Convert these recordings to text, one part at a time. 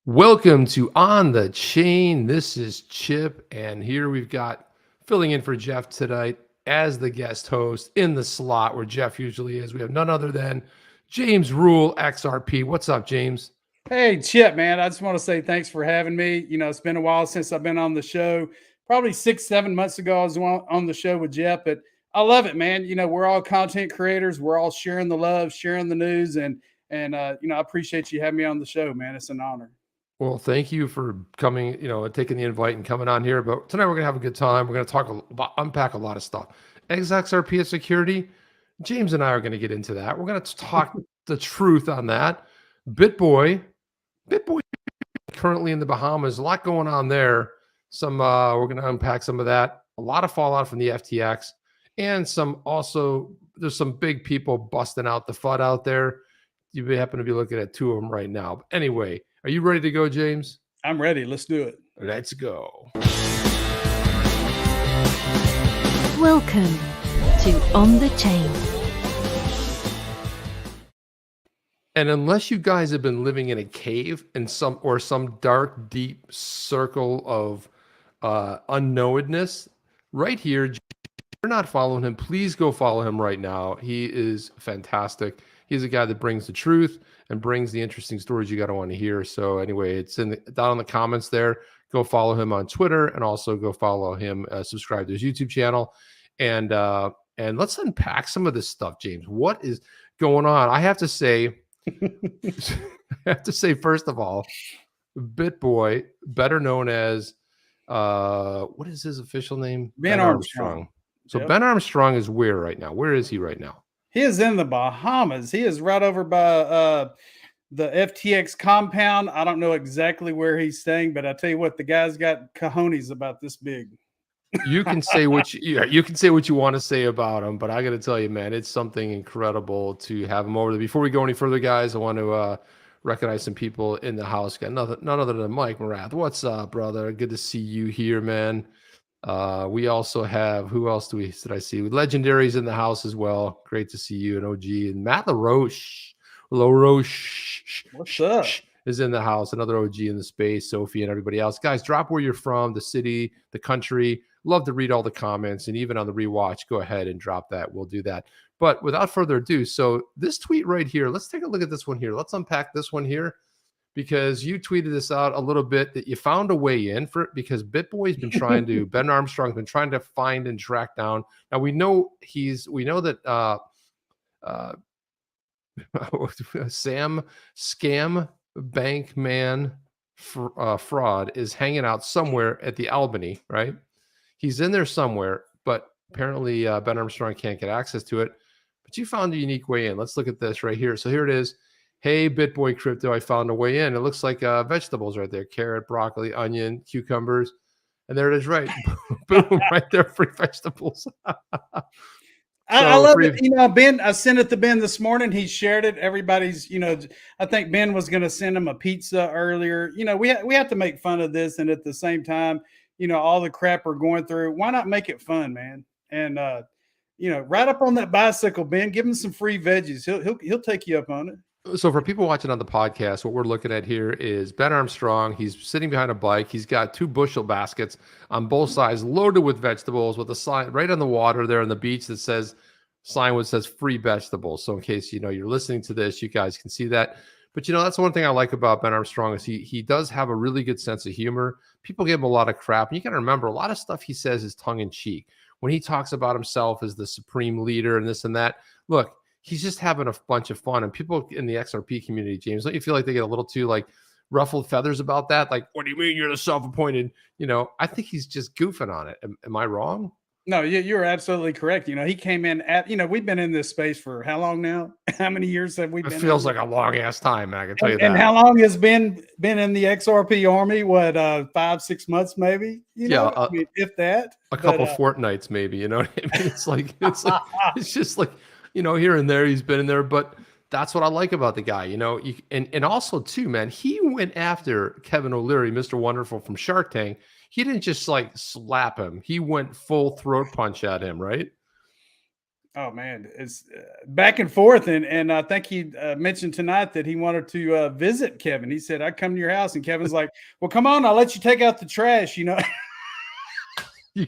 Welcome to On the Chain. This is Chip, and here we've got filling in for Jeff tonight as the guest host in the slot where Jeff usually is. We have none other than James Rule XRP. What's up, James? Hey, Chip, man. I just want to say thanks for having me. It's been a while since I've been on the show. Probably 6-7 months ago, I was on the show with Jeff, but I love it, man. We're all content creators. We're all sharing the love, sharing the news, and I appreciate you having me on the show, man. It's an honor. Well, thank you for coming, taking the invite and coming on here. But tonight we're going to have a good time. We're going to unpack a lot of stuff. XRP security, James and I are going to get into that. We're going to talk the truth on that. BitBoy currently in the Bahamas, a lot going on there. We're going to unpack some of that. A lot of fallout from the FTX, and there's some big people busting out the FUD out there. You happen to be looking at two of them right now. But anyway, are you ready to go, James? I'm ready. Let's do it. Let's go. Welcome to On the Chain. And unless you guys have been living in a cave in some dark, deep circle of unknownness, right here, if you're not following him, please go follow him right now. He is fantastic. He's a guy that brings the truth and brings the interesting stories you got to want to hear. So anyway, it's down in the comments there. Go follow him on Twitter, and also go follow him, subscribe to his YouTube channel. And let's unpack some of this stuff, James. What is going on? I have to say, first of all, BitBoy, better known as, what is his official name? Ben Armstrong. So yep. Ben Armstrong is where right now? Where is he right now? He is in the Bahamas. He is right over by the FTX compound. I don't know exactly where he's staying, but I tell you what, the guy's got cojones about this big. You can say what you want to say about him, but I got to tell you, man, it's something incredible to have him over there. Before we go any further, guys, I want to recognize some people in the house. Got none other than Mike Morath. What's up, brother? Good to see you here, man. We also have, who else did I see? Legendary's in the house as well. Great to see you, and OG, and Matt LaRoche. What's up? Is in the house. Another OG in the space. Sophie and everybody else. Guys, drop where you're from, the city, the country. Love to read all the comments, and even on the rewatch, go ahead and drop that. We'll do that. But without further ado, so this tweet right here, let's take a look at this one here. Let's unpack this one here, because you tweeted this out a little bit that you found a way in for it, because BitBoy's been trying to, Ben Armstrong's been trying to find and track down. Now we know that Sam Scam Bank Man Fraud is hanging out somewhere at the Albany, right? He's in there somewhere, but apparently Ben Armstrong can't get access to it. But you found a unique way in. Let's look at this right here. So here it is. Hey, BitBoy Crypto, I found a way in. It looks like vegetables right there. Carrot, broccoli, onion, cucumbers. And there it is, right? Boom, right there, free vegetables. I love it. Ben, I sent it to Ben this morning. He shared it. Everybody's, I think Ben was going to send him a pizza earlier. We have to make fun of this. And at the same time, all the crap we're going through. Why not make it fun, man? And, right up on that bicycle, Ben, give him some free veggies. He'll take you up on it. So for people watching on the podcast, what we're looking at here is Ben Armstrong. He's sitting behind a bike. He's got 2 bushel baskets on both sides loaded with vegetables, with a sign right on the water there on the beach that says free vegetables. So in case, you're listening to this, you guys can see that. But, that's one thing I like about Ben Armstrong is he does have a really good sense of humor. People give him a lot of crap. And you got to remember, a lot of stuff he says is tongue in cheek. When he talks about himself as the supreme leader and this and that, look, he's just having a bunch of fun. And people in the XRP community, James, don't you feel like they get a little too ruffled feathers about that? Like, what do you mean you're the self-appointed? I think he's just goofing on it. Am I wrong? No, you're absolutely correct. He came in at, we've been in this space for how long now? How many years have we been? It feels like a long ass time, I can tell you that. And how long has been in the XRP army? What, 5-6 months maybe? If that. A couple fortnights maybe, you know what I mean? It's just like, here and there he's been in there, but that's what I like about the guy, and also too, man, he went after Kevin O'Leary, Mr. Wonderful from Shark Tank. He didn't just slap him. He went full throat punch at him, right? Oh man, it's back and forth, and I think he mentioned tonight that he wanted to visit Kevin. He said, "I'd come to your house," and Kevin's like, "Well, come on, I'll let you take out the trash." You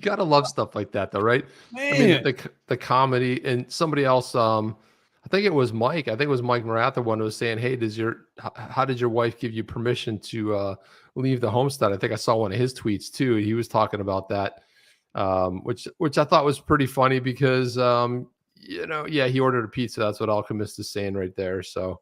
gotta love stuff like that, though, right? Man. I mean, the comedy, and somebody else, I think it was Mike. I think it was Mike Marat, the one who was saying, "Hey, how did your wife give you permission to leave the homestead?" I think I saw one of his tweets too. He was talking about that, which I thought was pretty funny because yeah, he ordered a pizza. That's what Alchemist is saying right there. So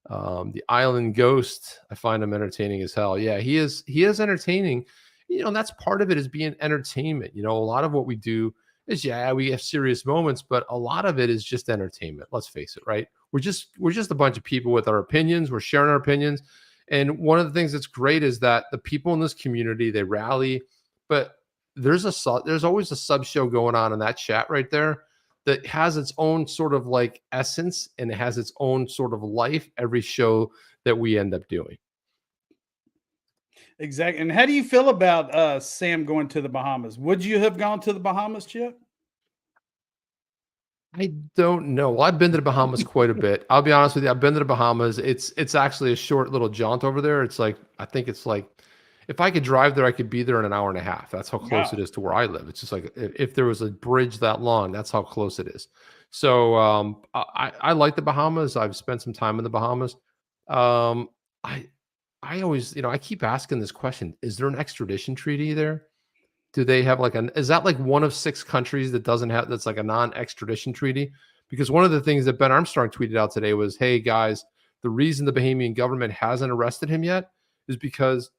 the Island Ghost, I find him entertaining as hell. Yeah, he is entertaining. And that's part of it, is being entertainment. A lot of what we do is, yeah, we have serious moments, but a lot of it is just entertainment. Let's face it, right? We're just a bunch of people with our opinions. We're sharing our opinions. And one of the things that's great is that the people in this community, they rally, but there's always a sub show going on in that chat right there that has its own sort of like essence, and it has its own sort of life every show that we end up doing. Exactly. And how do you feel about Sam going to the Bahamas? Would you have gone to the Bahamas, Chip? I don't know. Well, I've been to the Bahamas quite a bit. I'll be honest with you. I've been to the Bahamas. It's actually a short little jaunt over there. It's like, I think it's like, if I could drive there, I could be there in an hour and a half. That's how close it is to where I live. It's just like, if there was a bridge that long, that's how close it is. So I like the Bahamas. I've spent some time in the Bahamas. I always, I keep asking this question: is there an extradition treaty there? Do they have is that like one of 6 countries that doesn't have, that's like a non-extradition treaty? Because one of the things that Ben Armstrong tweeted out today was, hey guys, the reason the Bahamian government hasn't arrested him yet is because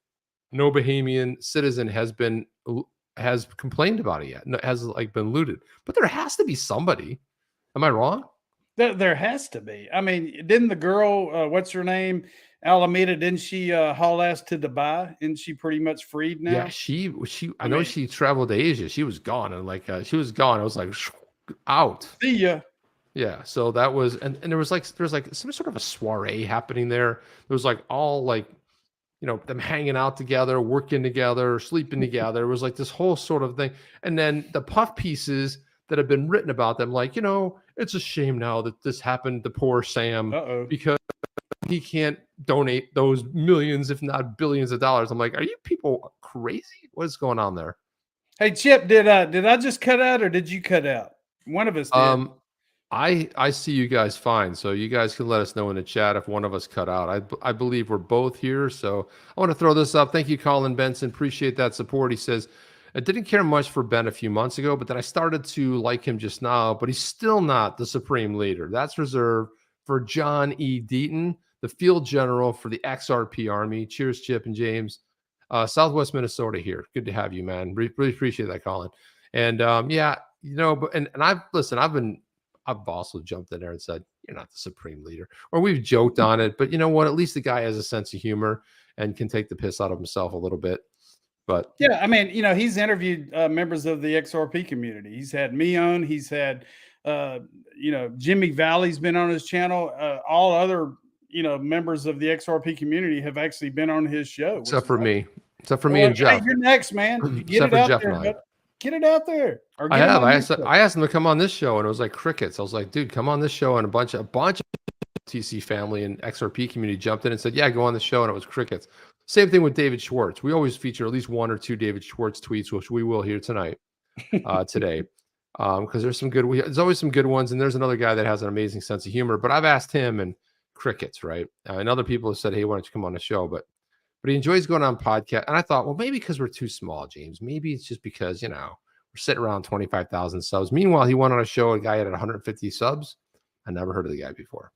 no Bahamian citizen has complained about it yet, has been looted. But there has to be somebody. Am I wrong? There has to be. I mean, didn't the girl, what's her name, Alameda, didn't she haul ass to Dubai? Isn't she pretty much freed now? Yeah, she. I know she traveled to Asia. She was gone, and she was gone. I was like, out. See ya. Yeah. So that was, and there was some sort of a soiree happening there. There was all them hanging out together, working together, sleeping together. It was like this whole sort of thing. And then the puff pieces that have been written about them, it's a shame now that this happened to poor Sam because he can't donate those millions, if not billions of dollars. I'm like, are you people crazy? What's going on there? Hey, Chip, did I just cut out, or did you cut out? One of us did. I see you guys fine, so you guys can let us know in the chat if one of us cut out. I believe we're both here, so I want to throw this up. Thank you, Colin Benson. Appreciate that support. He says, I didn't care much for Ben a few months ago, but then I started to like him just now, but he's still not the supreme leader. That's reserved for John E. Deaton, the field general for the XRP Army. Cheers, Chip and James. Southwest Minnesota here. Good to have you, man. Really appreciate that, Colin. And yeah, but I've also jumped in there and said, you're not the supreme leader. Or we've joked on it, but you know what? At least the guy has a sense of humor and can take the piss out of himself a little bit. But yeah, I mean, he's interviewed members of the XRP community. He's had me on. He's had, Jimmy Valley's been on his channel. All other, members of the XRP community have actually been on his show. Except for me and Jeff. Hey, you're next, man. Get it out there. Get it out there. I have. I asked him to come on this show, and it was like crickets. I was like, dude, come on this show. And a bunch of TC family and XRP community jumped in and said, yeah, go on the show. And it was crickets. Same thing with David Schwartz. We always feature at least 1 or 2 David Schwartz tweets, which we will hear tonight, today. Because there's always some good ones. And there's another guy that has an amazing sense of humor. But I've asked him, and crickets, right? And other people have said, hey, why don't you come on the show? But he enjoys going on podcast. And I thought, well, maybe because we're too small, James. Maybe it's just because, we're sitting around 25,000 subs. Meanwhile, he went on a show, a guy had 150 subs. I never heard of the guy before.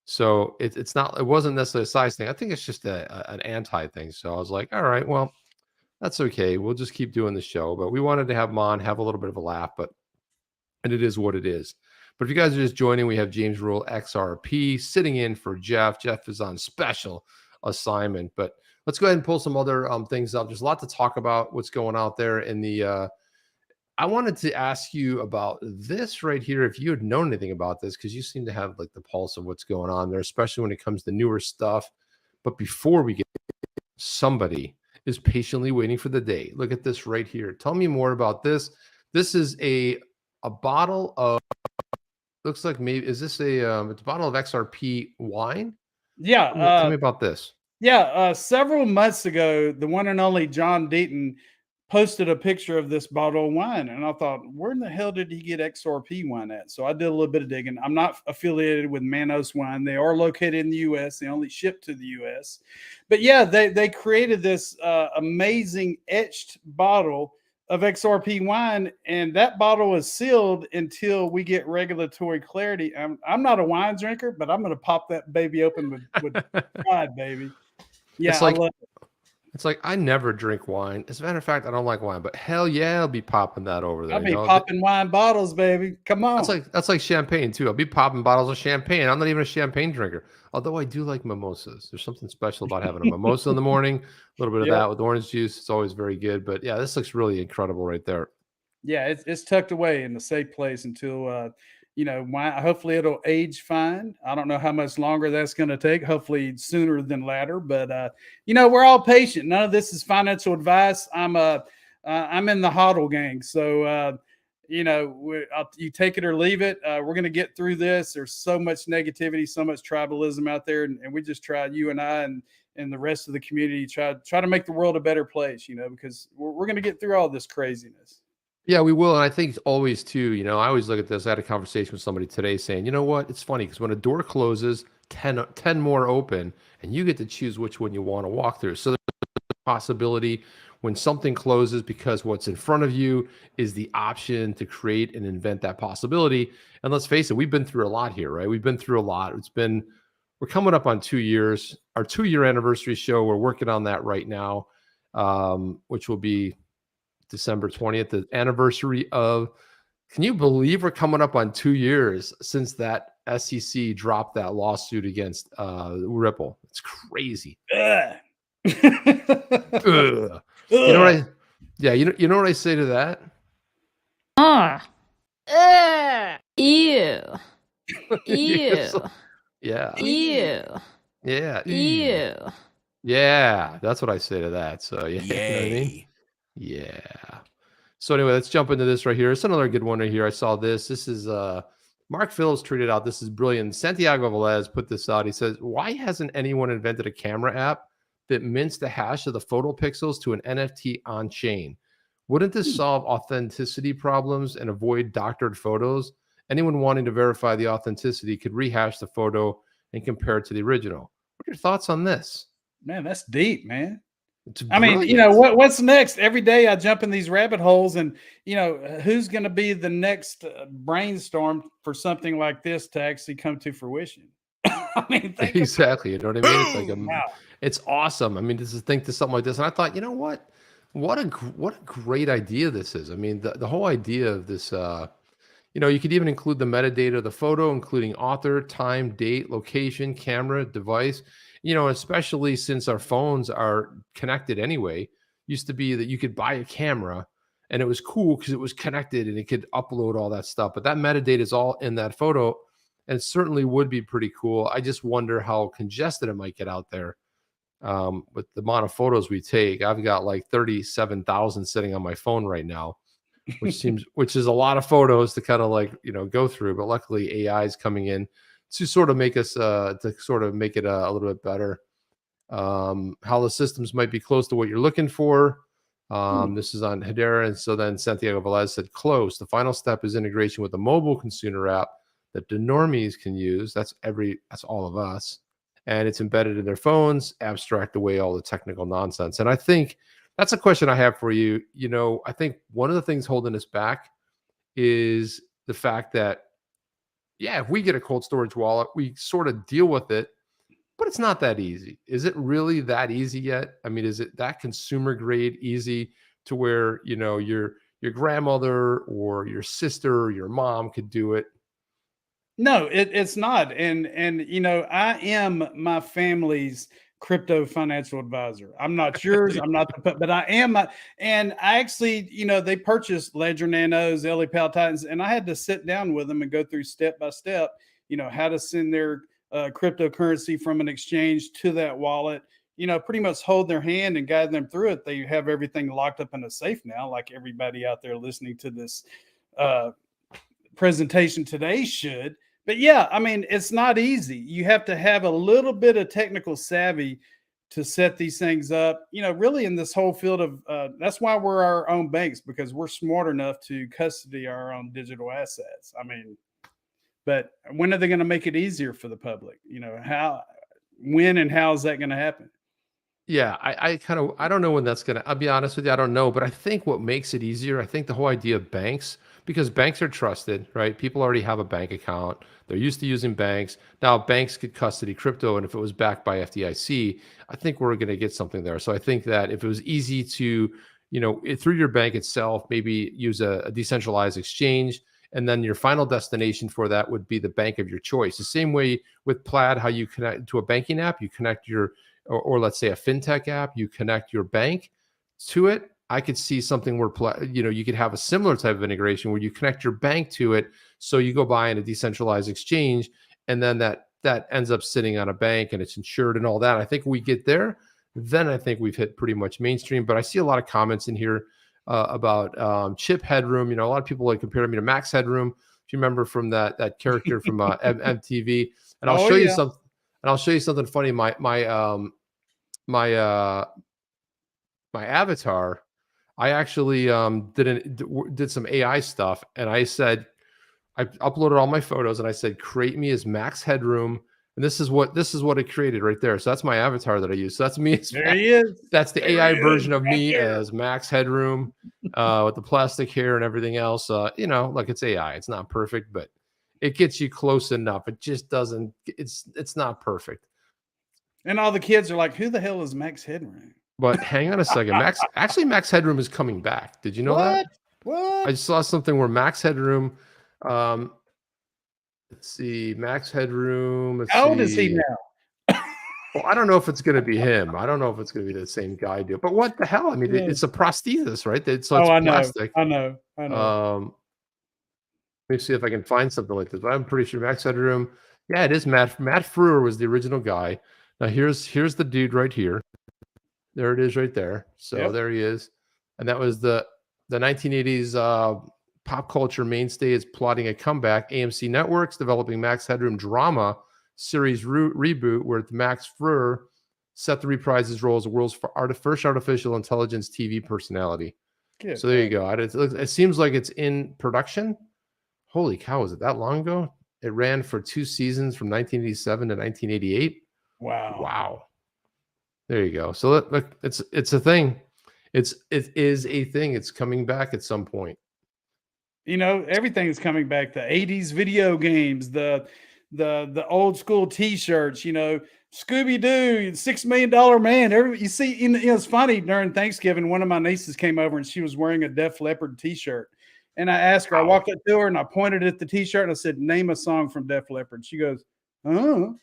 So it wasn't necessarily a size thing. I think it's just an anti thing. So I was like, all right, well, that's okay. We'll just keep doing the show. But we wanted to have him on, have a little bit of a laugh, and it is what it is. But if you guys are just joining, we have James Rule XRP sitting in for Jeff. Jeff is on special assignment, but let's go ahead and pull some other things up. There's a lot to talk about what's going out there in the, I wanted to ask you about this right here. If you had known anything about this, because you seem to have the pulse of what's going on there, especially when it comes to newer stuff. But before we get, somebody is patiently waiting for the day. Look at this right here. Tell me more about this. This is a bottle of looks like maybe, is this it's a bottle of XRP wine? Yeah. Tell me about this. Yeah. Several months ago, the one and only John Deaton posted a picture of this bottle of wine. And I thought, where in the hell did he get XRP wine at? So I did a little bit of digging. I'm not affiliated with Manos Wine. They are located in the US. They only ship to the US. But yeah, they created this amazing etched bottle of XRP wine. And that bottle is sealed until we get regulatory clarity. I'm not a wine drinker, but I'm going to pop that baby open with pride, baby. Yeah, It's like, I love it. It's like, I never drink wine. As a matter of fact, I don't like wine, but hell yeah, I'll be popping that over there. I'll be popping wine bottles, baby. Come on. That's like champagne too. I'll be popping bottles of champagne. I'm not even a champagne drinker, although I do like mimosas. There's something special about having a mimosa in the morning. A little bit of that with orange juice. It's always very good. But yeah, this looks really incredible right there. Yeah, it's tucked away in a safe place until hopefully it'll age fine. I don't know how much longer that's going to take. Hopefully sooner than later. But we're all patient. None of this is financial advice. I'm in the HODL gang, so you take it or leave it. We're going to get through this. There's so much negativity, so much tribalism out there, and we just try, you and I and the rest of the community, try to make the world a better place. Because we're going to get through all this craziness. Yeah, we will. And I think always too, I always look at this. I had a conversation with somebody today saying, you know what? It's funny because when a door closes, 10 more open, and you get to choose which one you want to walk through. So there's a possibility when something closes because what's in front of you is the option to create and invent that possibility. And let's face it, we've been through a lot here, right? We've been through a lot. We're coming up on 2 years. Our 2-year anniversary show, we're working on that right now, which will be December 20th, the anniversary of, can you believe we're coming up on 2 years since that SEC dropped that lawsuit against Ripple? It's crazy. Ugh. Ugh. You know what you know what I say to that? Ew. Yeah. Ew. Yeah. Ew. Yeah. That's what I say to that. So yeah. You know what I mean? Yeah. So anyway, let's jump into this right here. It's another good one right here. I saw this. This is Mark Phillips tweeted out. This is brilliant. Santiago Velez put this out. He says, why hasn't anyone invented a camera app that mints the hash of the photo pixels to an NFT on chain? Wouldn't this solve authenticity problems and avoid doctored photos? Anyone wanting to verify the authenticity could rehash the photo and compare it to the original. What are your thoughts on this? Man, that's deep, man. I mean, what's next? Every day I jump in these rabbit holes, and who's going to be the next brainstorm for something like this to actually come to fruition? I mean, exactly. You know what I mean? It's like it's awesome. I mean, think to something like this, and I thought, you know what? What a great idea this is. I mean, the whole idea of this. You could even include the metadata of the photo, including author, time, date, location, camera, device. Especially since our phones are connected anyway. Used to be that you could buy a camera and it was cool because it was connected and it could upload all that stuff. But that metadata is all in that photo, and it certainly would be pretty cool. I just wonder how congested it might get out there with the amount of photos we take. I've got like 37,000 sitting on my phone right now, which is a lot of photos to kind of go through. But luckily AI is coming in to sort of make us make it a little bit better. How the systems might be close to what you're looking for. This is on Hedera. And so then Santiago Velez said, close. The final step is integration with a mobile consumer app that the normies can use. That's all of us. And it's embedded in their phones, abstract away all the technical nonsense. And I think that's a question I have for you. I think one of the things holding us back is the fact that, if we get a cold storage wallet, we sort of deal with it, but it's not that easy. Is it really that easy yet? I mean, is it that consumer grade easy to where, your grandmother or your sister or your mom could do it? No, it's not. And I am my family's crypto financial advisor. I'm not yours. I'm not, but I am. And I actually, they purchased Ledger Nanos, LA Titans, and I had to sit down with them and go through step by step, how to send their cryptocurrency from an exchange to that wallet, pretty much hold their hand and guide them through it. They have everything locked up in a safe now, like everybody out there listening to this presentation today should. But yeah, I mean, it's not easy. You have to have a little bit of technical savvy to set these things up. Really in this whole field of that's why we're our own banks, because we're smart enough to custody our own digital assets. I mean, but when are they going to make it easier for the public? When and how is that going to happen? Yeah, I don't know when that's gonna. I'll be honest with you, I don't know. But I think what makes it easier, I think the whole idea of banks, because banks are trusted, right? People already have a bank account. They're used to using banks. Now banks could custody crypto, and if it was backed by FDIC, I think we're going to get something there. So I think that if it was easy to, through your bank itself, maybe use a decentralized exchange, and then your final destination for that would be the bank of your choice. The same way with Plaid, how you connect to a banking app, you connect your or let's say a fintech app, you connect your bank to it. I could see something where, you could have a similar type of integration where you connect your bank to it. So you go buy in a decentralized exchange, and then that ends up sitting on a bank and it's insured and all that. I think we get there, then I think we've hit pretty much mainstream. But I see a lot of comments in here about chip headroom. A lot of people compare me to Max Headroom. If you remember from that character from MTV, and I'll show you something. And I'll show you something funny. My avatar, I actually did some AI stuff, and I said I uploaded all my photos, and I said create me as Max Headroom, and this is what it created right there. So that's my avatar that I use. So that's me. There he is. That's the AI version of me as Max Headroom, with the plastic hair and everything else. Look, it's AI. It's not perfect, but it gets you close enough. It just doesn't. It's not perfect. And all the kids are like, "Who the hell is Max Headroom?" But hang on a second. Max Headroom is coming back. Did you know that? What? I saw something where Max Headroom. Let's see, Max Headroom. How old is he now? Well, I don't know if it's going to be him. I don't know if it's going to be the same guy. But what the hell? I mean, it's a prosthesis, right? So it's plastic. I know. Let me see if I can find something like this. But I'm pretty sure Max Headroom. Yeah, it is Matt. Matt Frewer was the original guy. Now here's the dude right here. There it is right there. So There he is. And that was the 1980s pop culture mainstay is plotting a comeback. AMC Networks developing Max Headroom drama series reboot where Max Frewer set to reprise his role as the world's first artificial intelligence TV personality. So there you go. It seems like it's in production. Holy cow, was it that long ago? It ran for 2 seasons from 1987 to 1988. Wow. There you go. So look, it's a thing. It is a thing. It's coming back at some point. Everything's coming back. The 80s video games, the old school T-shirts. Scooby-Doo, $6 Million Man. You see, it's funny. During Thanksgiving, one of my nieces came over and she was wearing a Def Leppard T-shirt. And I asked her, I walked up to her and I pointed at the T-shirt and I said, name a song from Def Leppard. She goes, oh.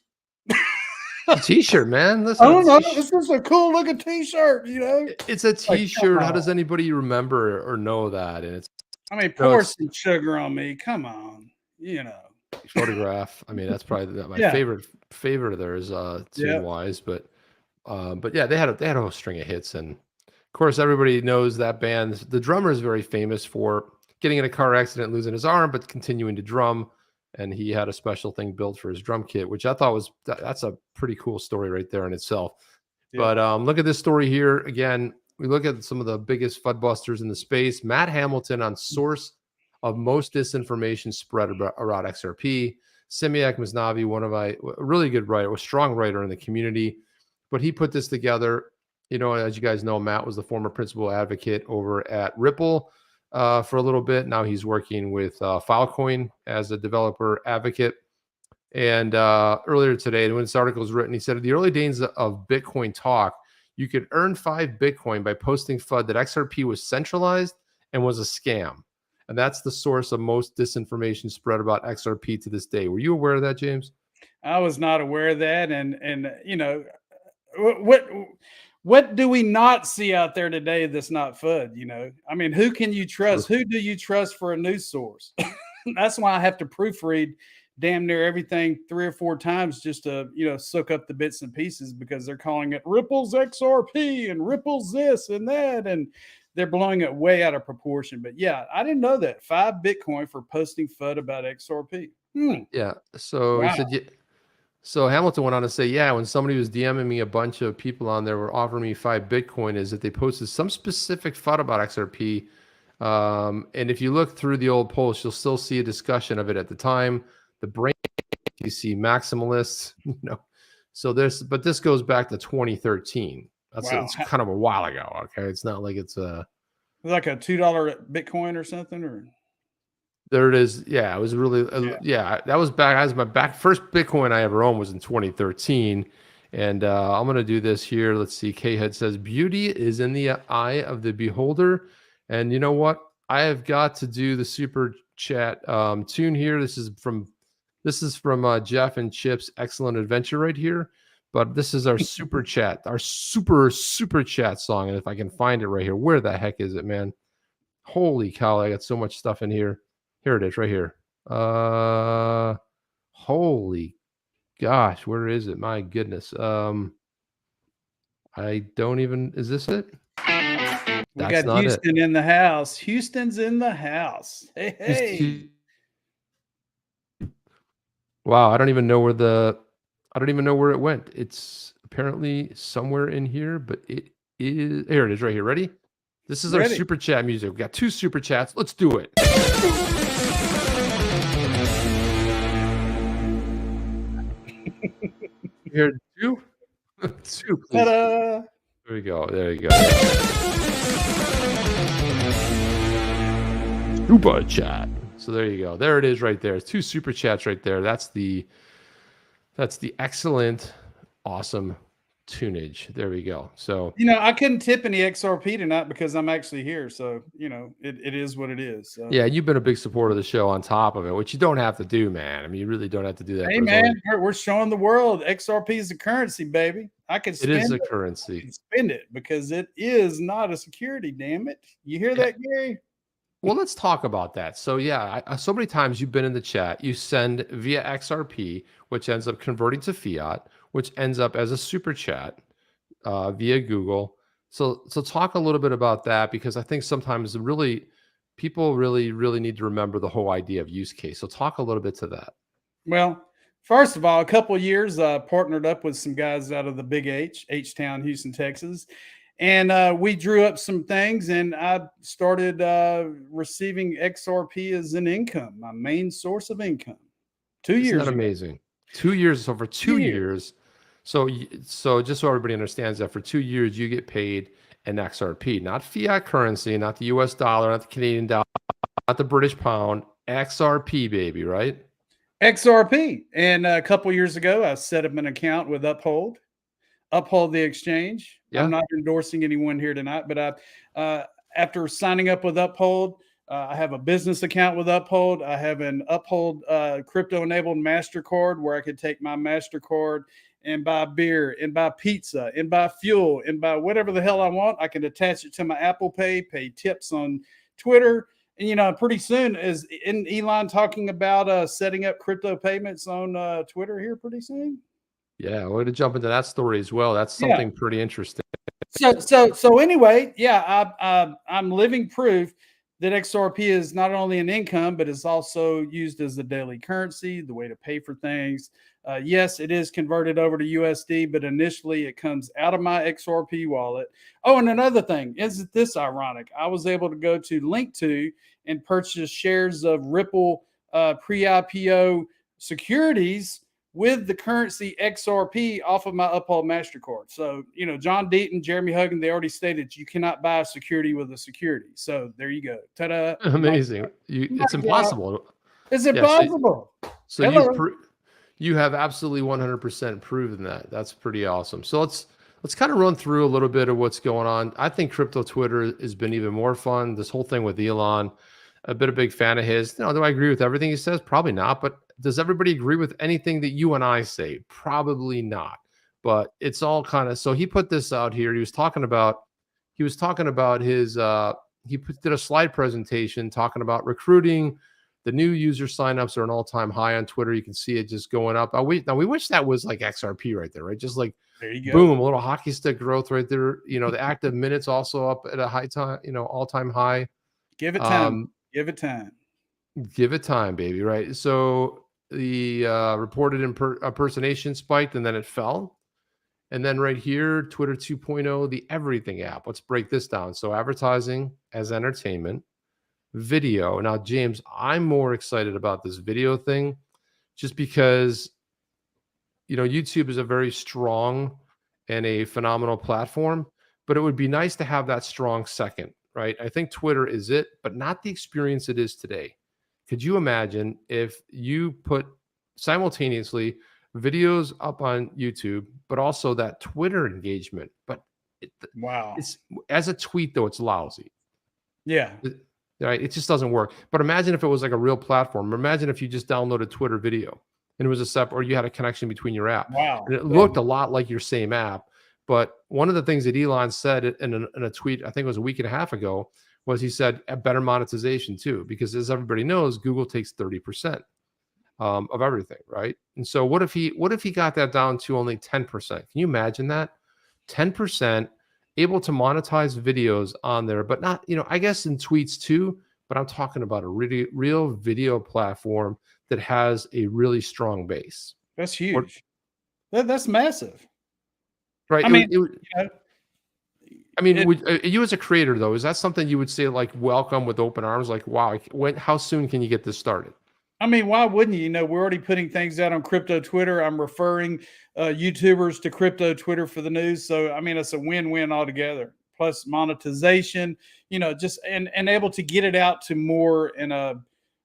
T-shirt, man. Listen, I don't know. This is a cool looking T-shirt, It's a T-shirt. How does anybody remember or know that? And it's, pour some sugar on me. Come on, Photograph. I mean, that's probably my favorite of theirs, tune-wise. But yeah, they had a whole string of hits, and of course, everybody knows that band. The drummer is very famous for getting in a car accident, losing his arm, but continuing to drum. And he had a special thing built for his drum kit, which I thought that's a pretty cool story right there in itself. Yeah. But look at this story here. Again, we look at some of the biggest FUD-busters in the space. Matt Hamilton on source of most disinformation spread around XRP. Simiak Masnavi, a really good writer, a strong writer in the community. But he put this together. As you guys know, Matt was the former principal advocate over at Ripple for a little bit. Now he's working with Filecoin as a developer advocate. And earlier today, when this article was written, he said, in the early days of Bitcoin talk, you could earn 5 Bitcoin by posting FUD that XRP was centralized and was a scam. And that's the source of most disinformation spread about XRP to this day. Were you aware of that, James? I was not aware of that. And what do we not see out there today that's not FUD? I mean, who can you trust? Who do you trust for a news source? That's why I have to proofread damn near everything 3 or 4 times just to, soak up the bits and pieces, because they're calling it Ripple's XRP and Ripple's this and that. And they're blowing it way out of proportion. But yeah, I didn't know that 5 Bitcoin for posting FUD about XRP. Yeah. So Wow. he said, yeah. So Hamilton went on to say, yeah, when somebody was DMing me, a bunch of people on there were offering me 5 Bitcoin, is that they posted some specific FUD about XRP. And if you look through the old posts, you'll still see a discussion of it at the time. The brain, you see maximalists, So but this goes back to 2013. It's kind of a while ago. Okay, it's not like it's like a $2 Bitcoin or something, or there it is. Yeah, it was really that was back. As my first Bitcoin I ever owned was in 2013, and I'm gonna do this here. Let's see. K-Head says beauty is in the eye of the beholder, and you know what? I have got to do the super chat tune here. This is from Jeff and Chip's excellent adventure right here. But this is our super chat, our super chat song. And if I can find it right here, where the heck is it, man? Holy cow, I got so much stuff in here. Here it is, right here. Holy gosh, where is it? My goodness. I don't even, is this it? We got Houston in the house. Houston's in the house. Hey. Wow, I don't even know where it went. It's apparently somewhere in here, but it is, here it is right here. Ready? This is our super chat music. We got 2 super chats. Let's do it. Here, 2? 2, please. Ta-da! There we go. There you go. Super chat. So there you go. There it is right there. 2 super chats right there. That's the excellent, awesome tunage. There we go. So I couldn't tip any XRP tonight because I'm actually here. So it is what it is. So. Yeah, you've been a big supporter of the show on top of it, which you don't have to do, man. I mean, you really don't have to do that. Hey, man, we're showing the world XRP is a currency, baby. I can spend it. It is a currency. I can spend it because it is not a security. Damn it! You hear that, Gary? Well, let's talk about that. So yeah, so many times you've been in the chat, you send via XRP, which ends up converting to fiat, which ends up as a super chat via Google. So talk a little bit about that, because I think sometimes people really need to remember the whole idea of use case. So talk a little bit to that. Well, first of all, a couple of years partnered up with some guys out of the Big H-Town, Houston, Texas. And we drew up some things, and I started receiving XRP as an income, my main source of income. 2 years. Isn't that amazing? 2 years. So for 2 years. So just so everybody understands that for 2 years, you get paid in XRP, not fiat currency, not the US dollar, not the Canadian dollar, not the British pound, XRP, baby, right? XRP. And a couple years ago, I set up an account with Uphold the exchange. Yeah. I'm not endorsing anyone here tonight, but after signing up with Uphold, I have a business account with Uphold. I have an Uphold crypto-enabled MasterCard where I could take my MasterCard and buy beer and buy pizza and buy fuel and buy whatever the hell I want. I can attach it to my Apple Pay, pay tips on Twitter. And, pretty soon, isn't Elon talking about setting up crypto payments on Twitter here pretty soon? Yeah, we're going to jump into that story as well. That's something pretty interesting. So anyway, I'm living proof that XRP is not only an income, but it's also used as a daily currency, the way to pay for things. Yes, it is converted over to USD, but initially it comes out of my XRP wallet. Oh, and another thing, isn't this ironic? I was able to go to Link2 and purchase shares of Ripple pre-IPO securities with the currency XRP off of my Uphold MasterCard. So, John Deaton, Jeremy Huggin, they already stated you cannot buy a security with a security. So there you go. Ta-da. Amazing. It's impossible. It's impossible. So you have absolutely 100% proven that. That's pretty awesome. So let's kind of run through a little bit of what's going on. I think crypto Twitter has been even more fun. This whole thing with Elon, I've been a big fan of his. Do I agree with everything he says? Probably not. But does everybody agree with anything that you and I say? Probably not. But it's all kind of, so he put this out here. He was talking about his, did a slide presentation talking about recruiting. The new user signups are an all-time high on Twitter. You can see it just going up. Now we wish that was like XRP right there, right? Just like There you go. Boom, a little hockey stick growth right there. You know, the active minutes also up at a high time, you know, all-time high. Give it time. Give it time. Give it time, baby. Right. So the reported impersonation spiked and then it fell. And then right here, Twitter 2.0, the everything app. Let's break this down. So advertising as entertainment, video. Now, James, I'm more excited about this video thing just because, you know, YouTube is a very strong and a phenomenal platform, but it would be nice to have that strong second, right? I think Twitter is it, but not the experience it is today. Could you imagine if you put simultaneously videos up on YouTube, but also that Twitter engagement? But wow, it's as a tweet though, it's lousy. Yeah, right. It just doesn't work. But imagine if it was like a real platform. Imagine if you just downloaded Twitter video and it was a separate, or you had a connection between your app. Wow, and it looked a lot like your same app. But one of the things that Elon said in a tweet, I think it was a week and a half ago, was he said a better monetization too, because as everybody knows, Google takes 30% of everything, right? And so what if he got that down to only 10%? Can you imagine that? 10% able to monetize videos on there, but not, you know, I guess in tweets too, but I'm talking about a really real video platform that has a really strong base. That's huge. That's massive. Right. I mean, would you as a creator though, is that something you would say like welcome with open arms? Like, wow, how soon can you get this started? I mean, why wouldn't you? You know, we're already putting things out on crypto Twitter. I'm referring YouTubers to crypto Twitter for the news. So, I mean, it's a win-win altogether. Plus monetization, you know, just and able to get it out to more in a,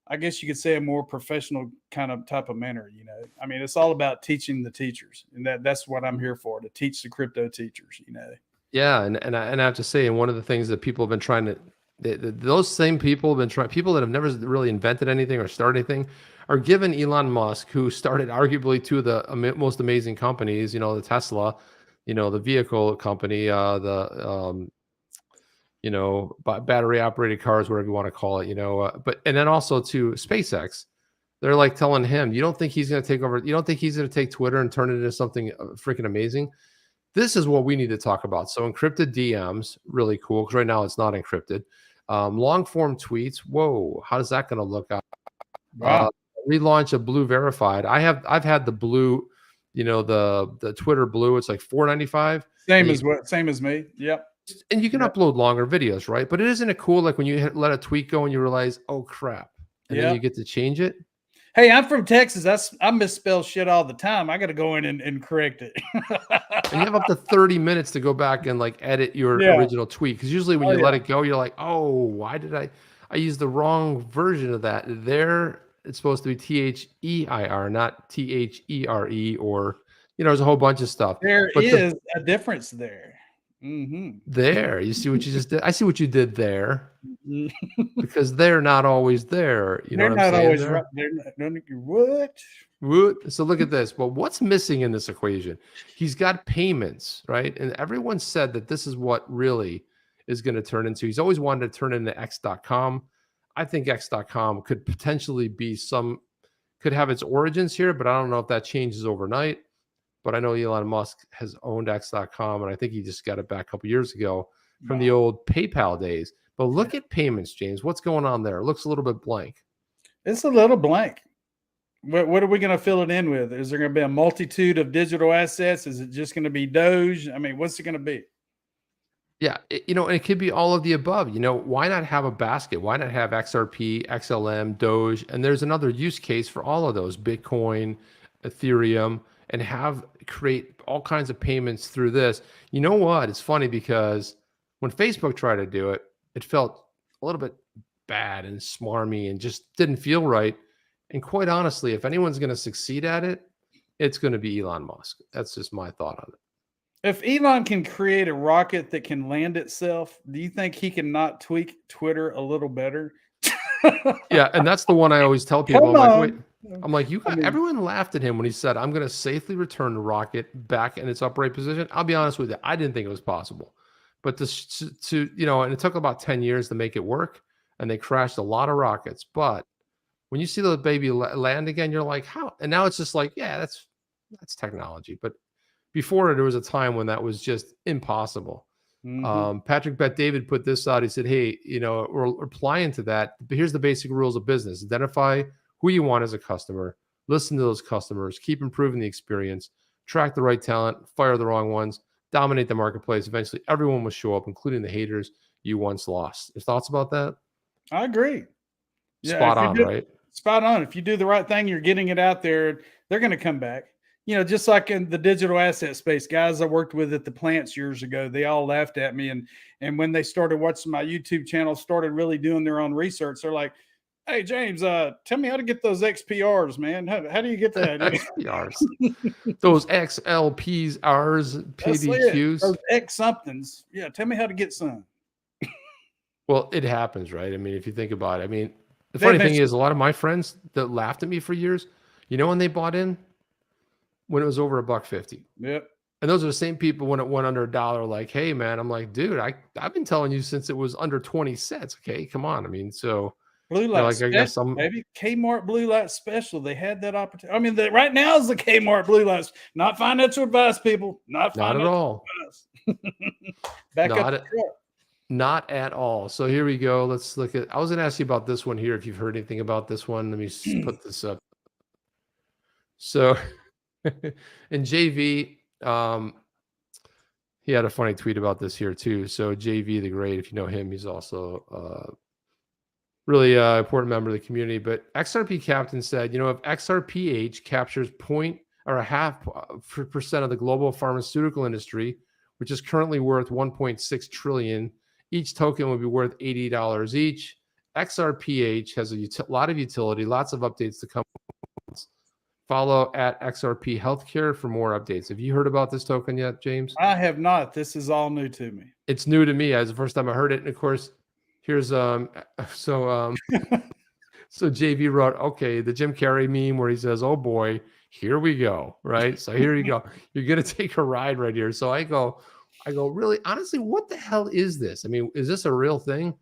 I guess you could say, a more professional kind of type of manner. You know, I mean, it's all about teaching the teachers, and that's what I'm here for, to teach the crypto teachers. You know. Yeah, and I have to say, and one of the things that people have been trying to, those same people have been trying, people that have never really invented anything or started anything, are given Elon Musk, who started arguably two of the most amazing companies, you know, the Tesla, you know, the vehicle company, you know, battery operated cars, whatever you want to call it, you know, and then also to SpaceX. They're like telling him, you don't think he's going to take over, you don't think he's going to take Twitter and turn it into something freaking amazing? This is what we need to talk about. So encrypted DMs, really cool, because right now it's not encrypted. Long form tweets, whoa, how's that going to look? Wow. Relaunch of Blue Verified. I've had the Blue, you know, the Twitter Blue. It's like $4.95. Same as me. Yep. And you can upload longer videos, right? But isn't it cool? Like when you let a tweet go and you realize, oh crap, and then you get to change it. Hey, I'm from Texas. I misspell shit all the time. I got to go in and correct it. And you have up to 30 minutes to go back and like edit your original tweet. Because usually when you let it go, you're like, oh, why did I used the wrong version of that? There, it's supposed to be THEIR, not THERE, or, you know, there's a whole bunch of stuff. There is a difference there. Mm-hmm. There, you see what you just did? I see what you did there. Because they're not always there. You know, they're not always there? right. They're not, what? So look at this. Well, what's missing in this equation? He's got payments, right? And everyone said that this is what really is going to turn into. He's always wanted to turn into X.com. I think X.com could potentially be could have its origins here, but I don't know if that changes overnight. But I know Elon Musk has owned X.com, and I think he just got it back a couple years ago from the old PayPal days. But look at payments, James. What's going on there? It looks a little bit blank. It's a little blank. What are we going to fill it in with? Is there going to be a multitude of digital assets? Is it just going to be Doge? I mean, what's it going to be? Yeah, you know, and it could be all of the above. You know, why not have a basket? Why not have XRP, XLM, Doge? And there's another use case for all of those, Bitcoin, Ethereum, and create all kinds of payments through this. You know what? It's funny because when Facebook tried to do it, it felt a little bit bad and smarmy and just didn't feel right. And quite honestly, if anyone's going to succeed at it, it's going to be Elon Musk. That's just my thought on it. If Elon can create a rocket that can land itself, do you think he can not tweak Twitter a little better? Yeah, and that's the one I always tell people. I'm like, everyone laughed at him when he said, I'm going to safely return the rocket back in its upright position. I'll be honest with you, I didn't think it was possible. But to you know, and it took about 10 years to make it work, and they crashed a lot of rockets. But when you see the baby land again, you're like, how? And now it's just like, yeah, that's technology. But before there was a time when that was just impossible. Patrick Bet David put this out. He said, hey, we're replying to that, but here's the basic rules of business. Identify who you want as a customer, listen to those customers, keep improving the experience, track the right talent, fire the wrong ones, dominate the marketplace. Eventually everyone will show up, including the haters you once lost. Your thoughts about that? I agree. Yeah, spot on, right? Spot on. If you do the right thing, you're getting it out there, they're going to come back. Just like in the digital asset space, guys I worked with at the plants years ago, they all laughed at me. And when they started watching my YouTube channel, started really doing their own research, they're like, hey, James, tell me how to get those XPRs, man. How do you get that? XPRs. Those XLPs, Rs, PDQs. Those X somethings. Yeah, tell me how to get some. Well, it happens, right? I mean, if you think about it. I mean, the funny thing is, a lot of my friends that laughed at me for years, when they bought in? When it was over $1.50. Yep. And those are the same people when it went under $1, like, hey, man, I'm like, dude, I've been telling you since it was under 20 cents. Okay, come on. I mean, so Blue light special, I guess maybe Kmart blue light special. They had that opportunity. I mean, right now is the Kmart blue lights. Not financial advice, people. Not at all. Back up the truck. Not at all. So here we go. Let's look at. I was going to ask you about this one here. If you've heard anything about this one, let me put this up. So, and JV, he had a funny tweet about this here too. So JV the Great, if you know him, he's also really important member of the community. But XRP Captain said, if XRPH captures 0.5% of the global pharmaceutical industry, which is currently worth 1.6 trillion, each token would be worth $80 each. XRPH has a lot of utility, lots of updates to come. Follow at XRP Healthcare for more updates. Have you heard about this token yet, James? I have not. This is all new to me. It's new to me. It's the first time I heard it. And of course, here's so JV wrote, okay, the Jim Carrey meme where he says, oh boy, here we go. Right. So here you go. You're gonna take a ride right here. So I go, really, honestly, what the hell is this? I mean, is this a real thing?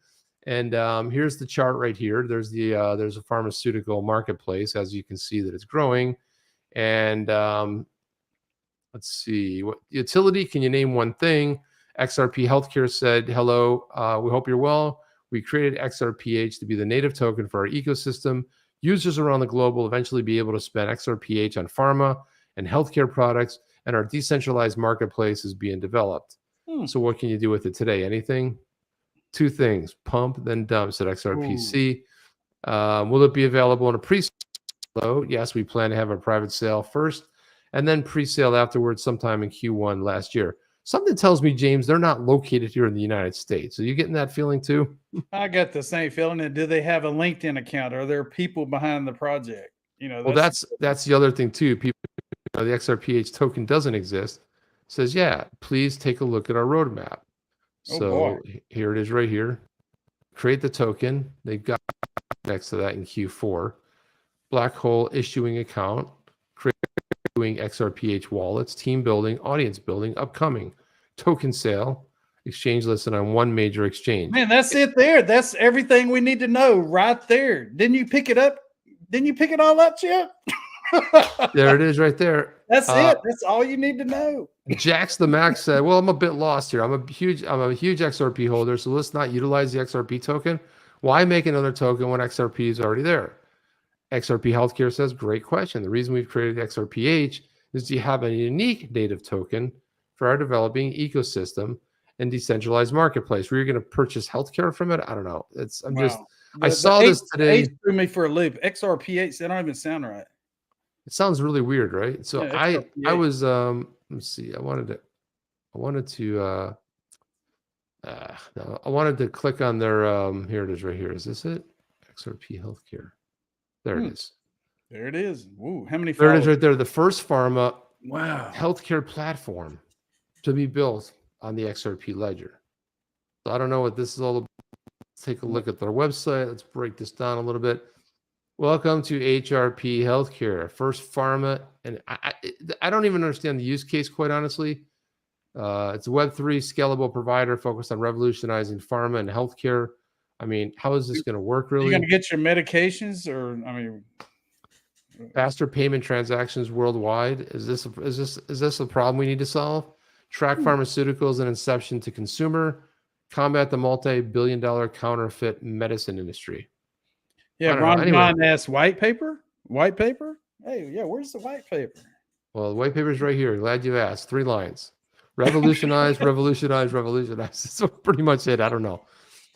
And here's the chart right here. There's a pharmaceutical marketplace, as you can see that it's growing. And let's see, what utility? Can you name one thing? XRP Healthcare said, hello, we hope you're well. We created XRPH to be the native token for our ecosystem. Users around the globe will eventually be able to spend XRPH on pharma and healthcare products, and our decentralized marketplace is being developed. So what can you do with it today? Anything? Two things, pump, then dump, said XRPC. Will it be available in a pre-sale? Yes, we plan to have a private sale first and then pre-sale afterwards sometime in Q1 last year. Something tells me, James, they're not located here in the United States. Are you getting that feeling too? I got the same feeling. And do they have a LinkedIn account? Are there people behind the project? Well, that's the other thing too. People, the XRPH token doesn't exist. Says, yeah, please take a look at our roadmap. So here it is right here. Create the token. They've got next to that in Q4. Black hole issuing account. Creating XRPH wallets. Team building. Audience building. Upcoming. Token sale. Exchange listed on one major exchange. Man, that's it there. That's everything we need to know right there. Didn't you pick it up? Didn't you pick it all up, Chip? There it is right there. That's it. That's all you need to know. Jax the Max said, well, I'm a bit lost here. I'm a huge XRP holder, so let's not utilize the XRP token. Why make another token when XRP is already there? XRP Healthcare says, great question. The reason we've created XRPH is to have a unique native token for our developing ecosystem and decentralized marketplace where you're going to purchase healthcare from it. I don't know. I saw this today. Threw me for a loop. XRPH, they don't even sound right. It sounds really weird, right? So yeah, I was let's see. I wanted to click on their here it is right here. Is this it? XRP Healthcare. There it is. There it is. Woo, how many There it is right there. The first pharma healthcare platform to be built on the XRP ledger. So I don't know what this is all about. Let's take a look at their website. Let's break this down a little bit. Welcome to HRP Healthcare, first pharma, and I don't even understand the use case, quite honestly. It's a Web3 scalable provider focused on revolutionizing pharma and healthcare. I mean, how is this going to work, really? You're going to get your medications, or I mean, Faster payment transactions worldwide. Is this a problem we need to solve? Track pharmaceuticals and inception to consumer. Combat the multi-billion-dollar counterfeit medicine industry. Yeah, Ron John asked white paper? White paper? Hey, yeah, where's the white paper? Well, the white paper's right here. Glad you asked. 3 lines. Revolutionize, revolutionize, revolutionize. That's pretty much it. I don't know.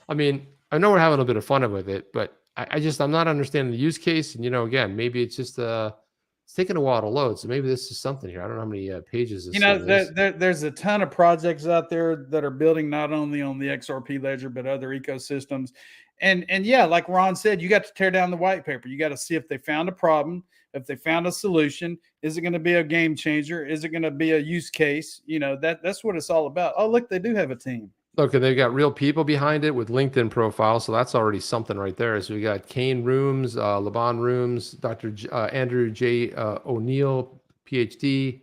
I mean, I know we're having a bit of fun with it, but I'm not understanding the use case. And, again, maybe it's just it's taking a while to load. So maybe this is something here. I don't know how many pages this is. There's a ton of projects out there that are building not only on the XRP ledger, but other ecosystems. And yeah, like Ron said, you got to tear down the white paper. You got to see if they found a problem, if they found a solution. Is it going to be a game changer? Is it going to be a use case? That's what it's all about. Oh, look, they do have a team. Look, and they've got real people behind it with LinkedIn profiles, so that's already something right there. So we got Kane Rooms, Laban Rooms, Dr. Andrew J. O'Neill, PhD,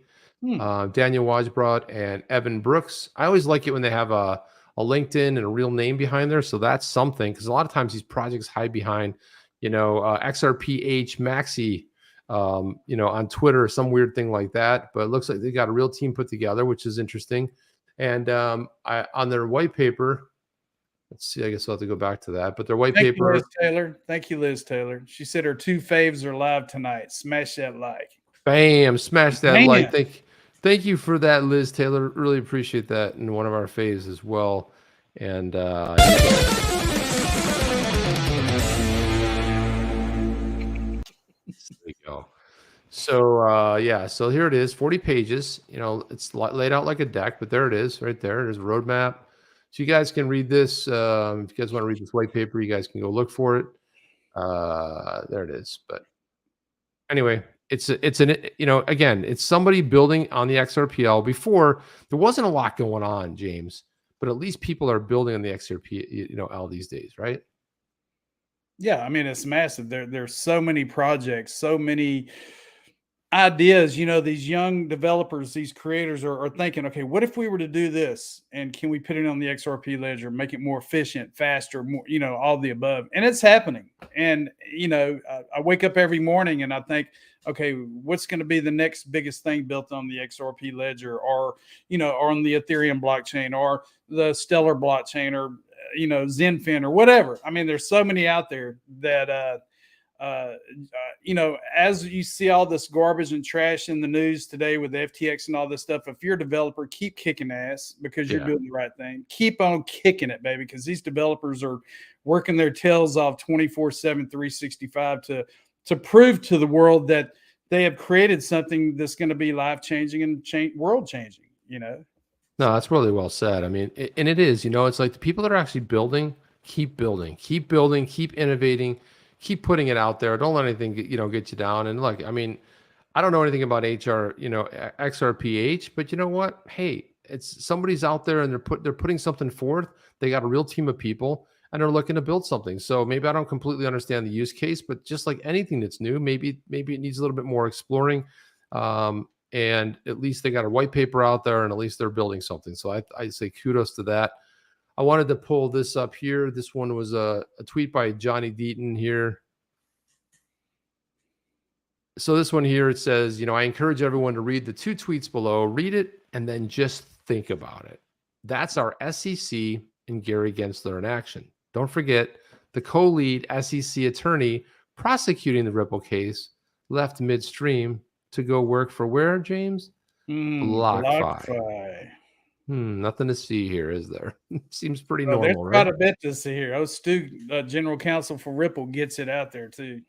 Daniel Wajbrod, and Evan Brooks. I always like it when they have a LinkedIn and a real name behind there, so that's something, because a lot of times these projects hide behind, XRPH Maxi, on Twitter, some weird thing like that. But it looks like they got a real team put together, which is interesting. And on their white paper, let's see, I guess I'll have to go back to that. But their white paper. Thank you, Liz Taylor. She said her 2 faves are live tonight. Smash that like. Bam, smash that like. Thank you for that, Liz Taylor. Really appreciate that in one of our faves as well. And there we go. So so here it is, 40 pages. It's laid out like a deck, but there it is, right there. There's a roadmap. So you guys can read this. If you guys want to read this white paper, you guys can go look for it. There it is. But anyway, again, it's somebody building on the XRPL. Before, there wasn't a lot going on, James, but at least people are building on the XRPL these days, right? Yeah, I mean, it's massive. There's so many projects, so many ideas. These young developers, these creators are thinking, okay, what if we were to do this, and can we put it on the XRP ledger, make it more efficient, faster, more, all the above? And it's happening. And I wake up every morning and I think, okay, what's going to be the next biggest thing built on the XRP ledger, or or on the Ethereum blockchain, or the Stellar blockchain, or Zenfin, or whatever. I mean, there's so many out there that as you see all this garbage and trash in the news today with the FTX and all this stuff, if you're a developer, keep kicking ass, because you're doing the right thing. Keep on kicking it, baby, because these developers are working their tails off 24/7, 365 to prove to the world that they have created something that's going to be life-changing and world-changing, No, that's really well said. I mean, and it is, it's like the people that are actually building, keep innovating, keep putting it out there. Don't let anything get you down. And look, I mean, I don't know anything about XRPH, but you know what? Hey, it's somebody's out there and they're putting something forth. They got a real team of people and they're looking to build something. So maybe I don't completely understand the use case, but just like anything that's new, maybe it needs a little bit more exploring. And at least they got a white paper out there, and at least they're building something. So I say kudos to that. I wanted to pull this up here. This one was a tweet by Johnny Deaton here. So this one here, it says, I encourage everyone to read the 2 tweets below. Read it and then just think about it. That's our SEC and Gary Gensler in action. Don't forget, the co-lead SEC attorney prosecuting the Ripple case left midstream to go work for where, James? BlockFi. Nothing to see here, is there? Seems pretty normal, there's right? Quite a bit to see here. Stu, general counsel for Ripple, gets it out there too.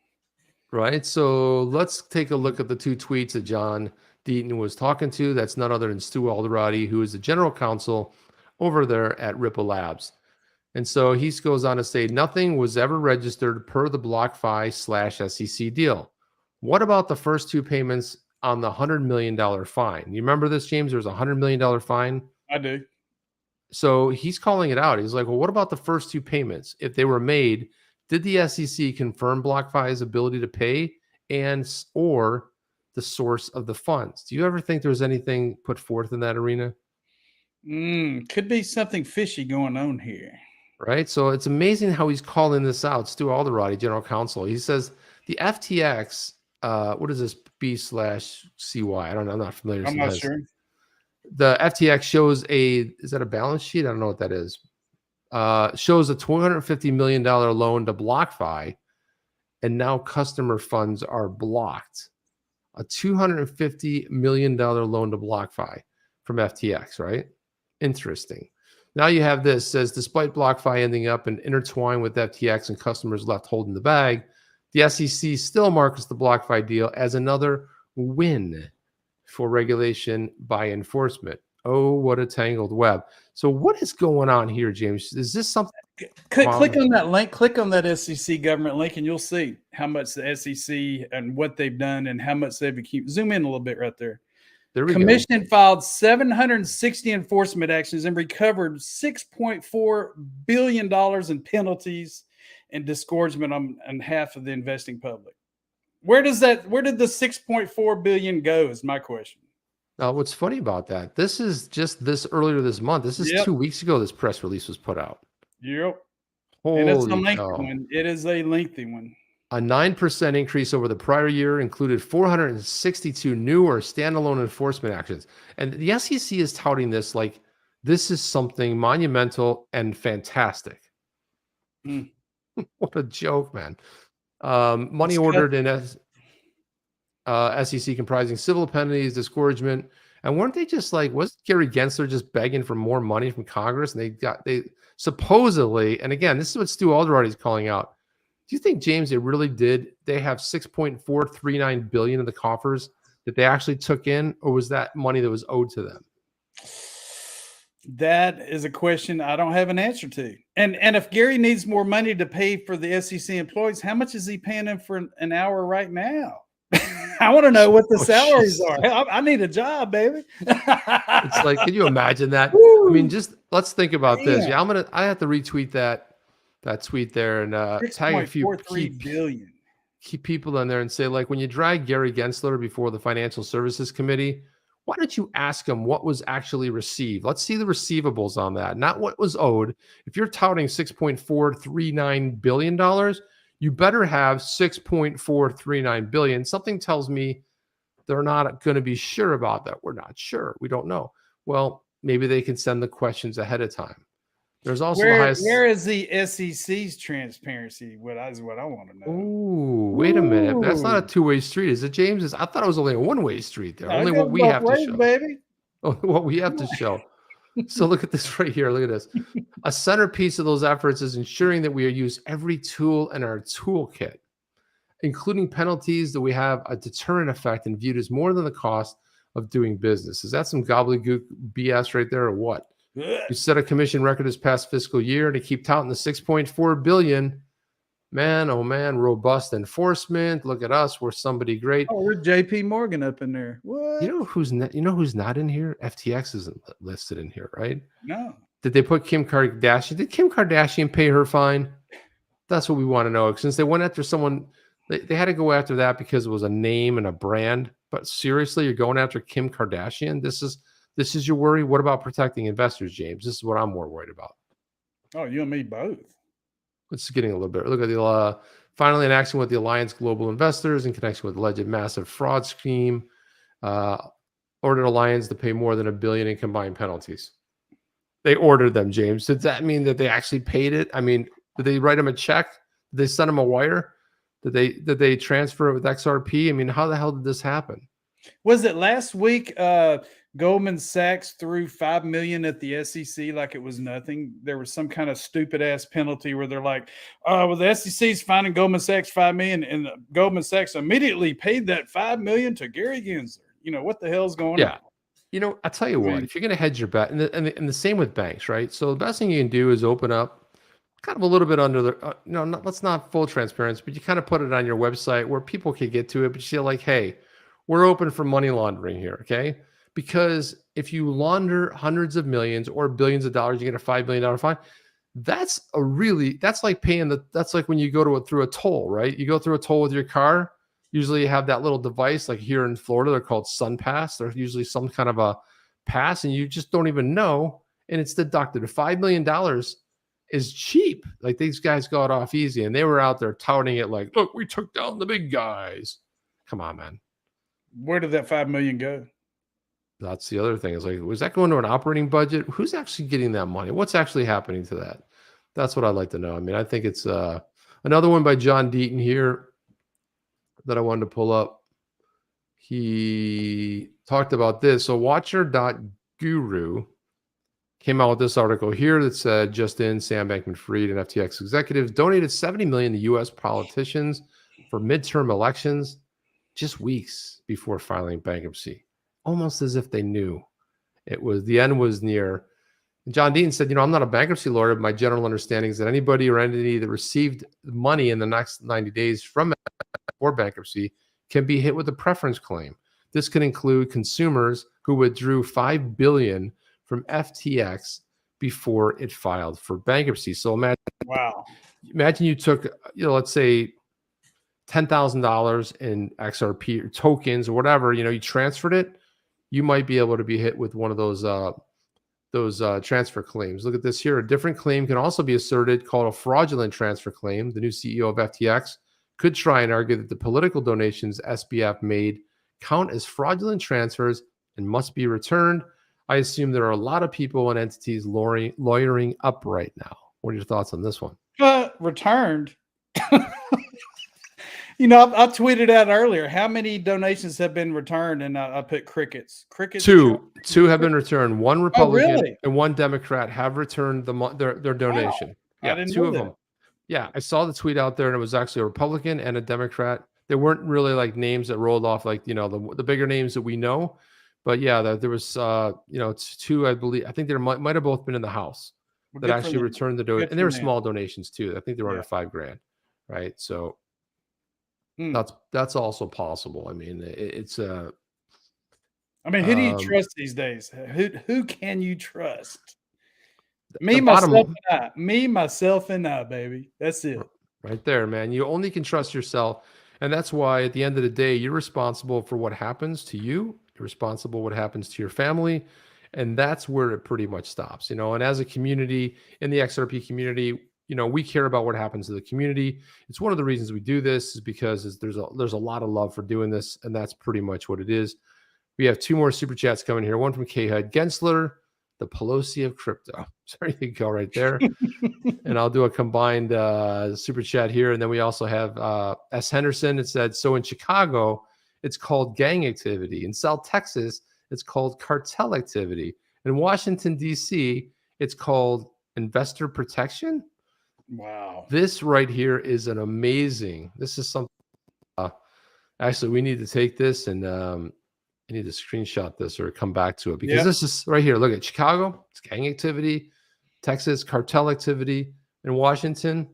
Right. So let's take a look at the 2 tweets that John Deaton was talking to. That's none other than Stu Alderoty, who is the general counsel over there at Ripple Labs. And so he goes on to say, nothing was ever registered per the BlockFi/SEC deal. What about the first 2 payments on the $100 million fine? You remember this, James? There was a $100 million fine. I do. So he's calling it out. He's like, well, what about the first 2 payments? If they were made, did the SEC confirm BlockFi's ability to pay or the source of the funds? Do you ever think there was anything put forth in that arena? Could be something fishy going on here. Right. So it's amazing how he's calling this out. Stu Alderoty, general counsel. He says the FTX what is this B/CY? I don't know. I'm not familiar. I'm not sure. The FTX shows is that a balance sheet? I don't know what that is. Shows a $250 million loan to BlockFi, and now customer funds are blocked. A $250 million loan to BlockFi from FTX, right? Interesting. Now you have this, says, despite BlockFi ending up and intertwined with FTX and customers left holding the bag, the SEC still markets the BlockFi deal as another win for regulation by enforcement. Oh, what a tangled web. So what is going on here, James? Is this something? Click on that link. Click on that SEC government link, and you'll see how much the SEC and what they've done and how much they've accumulated. Zoom in a little bit right there. There we Commission go. filed 760 enforcement actions and recovered $6.4 billion in penalties and disgorgement on half of the investing public. Where did the 6.4 billion go is my question. What's funny about that? This is just this earlier this month. This is 2 weeks ago. This press release was put out. Yep. Holy and it's a lengthy one. It is a lengthy one. A 9% increase over the prior year included 462 new or standalone enforcement actions. And the SEC is touting this like this is something monumental and fantastic. What a joke, man. Money ordered in SEC comprising civil penalties, disgorgement. And weren't they just like, was Gary Gensler just begging for more money from Congress? And they supposedly, and again, this is what Stu Alderoty is calling out. Do you think, James, they really did? They have $6.439 billion in the coffers that they actually took in, or was that money that was owed to them? That is a question I don't have an answer to. And if Gary needs more money to pay for the SEC employees, how much is he paying them for an hour right now? I want to know what the salaries are. I need a job, baby. It's like, can you imagine that? I mean, just let's think about this. Yeah, I have to retweet that tweet there and tag a few key people in there and say, like, when you drag Gary Gensler before the Financial Services Committee, why don't you ask him what was actually received? Let's see the receivables on that, not what was owed. If you're touting $6.439 billion, you better have $6.439 billion. Something tells me they're not going to be sure about that. We're not sure. We don't know. Well, maybe they can send the questions ahead of time. There's also where is the SEC's transparency? What I want to know. Ooh, wait a minute. That's not a two-way street, is it, James? I thought it was only a one-way street there. Only what we have to show. Baby. What we have to show. So look at this right here. Look at this. A centerpiece of those efforts is ensuring that we use every tool in our toolkit, including penalties that we have a deterrent effect and viewed as more than the cost of doing business. Is that some gobbledygook BS right there or what? You set a commission record this past fiscal year to keep touting the $6.4 billion. Man, oh man, robust enforcement. Look at us. We're somebody great. Oh, we're JP Morgan up in there. What? You know who's not in here? FTX isn't listed in here, right? No. Did they put Kim Kardashian? Did Kim Kardashian pay her fine? That's what we want to know. Since they went after someone, they had to go after that because it was a name and a brand. But seriously, you're going after Kim Kardashian? This is your worry? What about protecting investors, James? This is what I'm more worried about. Oh, you and me both. It's getting a little bit. Look at the finally in action with the Alliance Global Investors in connection with alleged massive fraud scheme. Ordered Alliance to pay more than $1 billion in combined penalties. They ordered them, James. Does that mean that they actually paid it? I mean, did they write them a check? Did they send them a wire? Did they transfer it with XRP? I mean, how the hell did this happen? Was it last week? Goldman Sachs threw $5 million at the SEC like it was nothing. There was some kind of stupid ass penalty where they're like, well, the SEC's finding Goldman Sachs $5 million, and Goldman Sachs immediately paid that $5 million to Gary Gensler. You know, what the hell's going on? You know, I'll tell you what, if you're going to hedge your bet, and the same with banks, right? So the best thing you can do is open up kind of a little bit under the, let's not full transparency, but you kind of put it on your website where people can get to it, but you say like, hey, we're open for money laundering here, okay? Because if you launder hundreds of millions or billions of dollars, you get a $5 million fine. That's like paying that's like when you go through a toll, right? You go through a toll with your car. Usually you have that little device, like here in Florida, they're called SunPass. They're usually some kind of a pass and you just don't even know. And it's deducted. $5 million is cheap. Like these guys got off easy and they were out there touting it like, look, we took down the big guys. Come on, man. Where did that $5 million go? That's the other thing. Is like, was that going to an operating budget? Who's actually getting that money? What's actually happening to that? That's what I'd like to know. I mean, I think it's another one by John Deaton here that I wanted to pull up. He talked about this. So Watcher.guru came out with this article here that said just in Sam Bankman-Fried and FTX executives donated $70 million to U.S. politicians for midterm elections just weeks before filing bankruptcy, almost as if they knew it was the end was near. And John Deaton said, I'm not a bankruptcy lawyer, but my general understanding is that anybody or entity that received money in the next 90 days from or bankruptcy can be hit with a preference claim. This could include consumers who withdrew $5 billion from FTX before it filed for bankruptcy. So imagine you took, let's say $10,000 in XRP or tokens or whatever, you transferred it, you might be able to be hit with one of those transfer claims. Look at this here. A different claim can also be asserted called a fraudulent transfer claim. The new CEO of FTX could try and argue that the political donations SBF made count as fraudulent transfers and must be returned. I assume there are a lot of people and entities lawyering up right now. What are your thoughts on this one? Returned. I tweeted out earlier how many donations have been returned, and I put crickets. Two have been returned. One Republican and one Democrat have returned their donation. Wow. Yeah, two of them. Yeah, I saw the tweet out there, and it was actually a Republican and a Democrat. There weren't really like names that rolled off like the bigger names that we know, but yeah, there was two, I believe. I think there might have both been in the House that actually returned the donation, and they were small donations too. I think they were under $5,000, right? So. That's also possible. I mean, it's who do you trust these days? Who can you trust? Me, myself, and I, baby. That's it. Right there, man. You only can trust yourself. And that's why at the end of the day, you're responsible for what happens to you. You're responsible for what happens to your family. And that's where it pretty much stops. And as a community, in the XRP community, we care about what happens to the community. It's one of the reasons we do this is because there's a lot of love for doing this, and that's pretty much what it is. We have two more super chats coming here. One from K-Hud Gensler, the Pelosi of crypto. So there you go, right there. And I'll do a combined super chat here, and then we also have S. Henderson. It said, so in Chicago, it's called gang activity. In South Texas, it's called cartel activity. In Washington D.C., it's called investor protection. Wow. This right here is this is something, actually we need to take this and I need to screenshot this or come back to it because this is right here. Look at Chicago, it's gang activity, Texas, cartel activity, in Washington,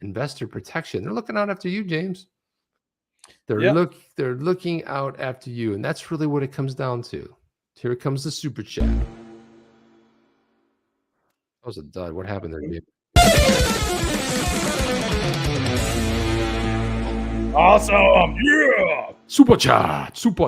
investor protection. They're looking out after you, James. They're looking out after you. And that's really what it comes down to. Here comes the super chat. That was a dud. What happened there, Gabe? Awesome. Yeah. Super chat. There was